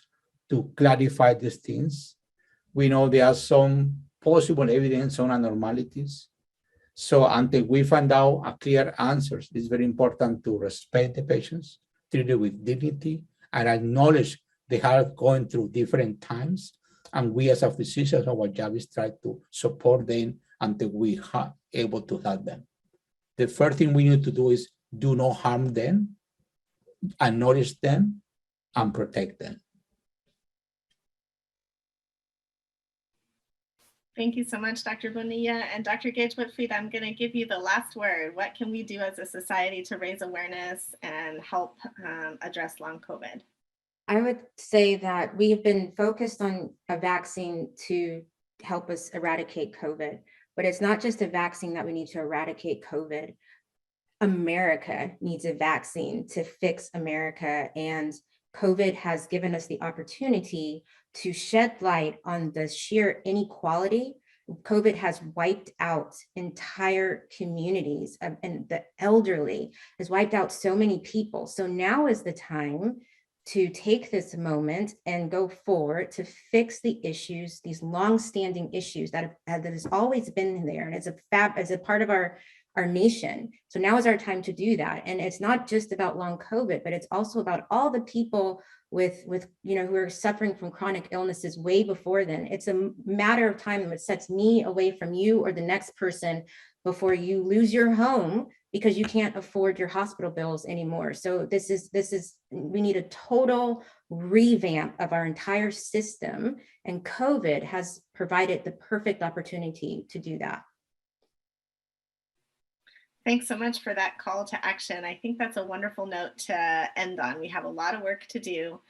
to clarify these things. We know there are some possible evidence on abnormalities. So until we find out a clear answers, it's very important to respect the patients, treat them with dignity, and acknowledge they are going through different times. And we as a physician, our job is try to support them until we are able to help them. The first thing we need to do is do not harm them, acknowledge them, and protect them. Thank you so much, Dr. Bonilla. And Dr. Gage Witvliet, I'm going to give you the last word. What can we do as a society to raise awareness and help address long COVID? I would say that we have been focused on a vaccine to help us eradicate COVID, but it's not just a vaccine that we need to eradicate COVID. America needs a vaccine to fix America, and COVID has given us the opportunity to shed light on the sheer inequality. COVID has wiped out entire communities, and the elderly has wiped out so many people. So now is the time to take this moment and go forward to fix the issues, these long-standing issues that has always been there, and as a part of our nation. So now is our time to do that. And it's not just about long COVID, but it's also about all the people with who are suffering from chronic illnesses way before then. It's a matter of time that sets me away from you or the next person before you lose your home because you can't afford your hospital bills anymore. So we need a total revamp of our entire system, and COVID has provided the perfect opportunity to do that. Thanks so much for that call to action. I think that's a wonderful note to end on. We have a lot of work to do.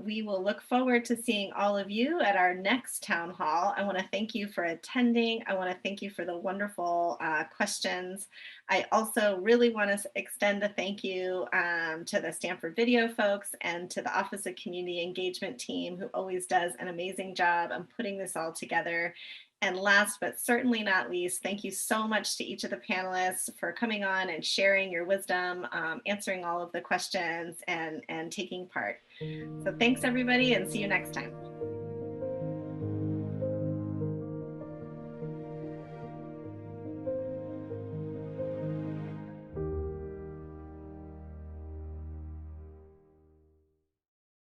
We will look forward to seeing all of you at our next town hall. I want to thank you for attending. I want to thank you for the wonderful questions. I also really want to extend a thank you to the Stanford Video folks and to the Office of Community Engagement team, who always does an amazing job of putting this all together. And last but certainly not least, thank you so much to each of the panelists for coming on and sharing your wisdom, answering all of the questions, and taking part. So thanks everybody, and see you next time.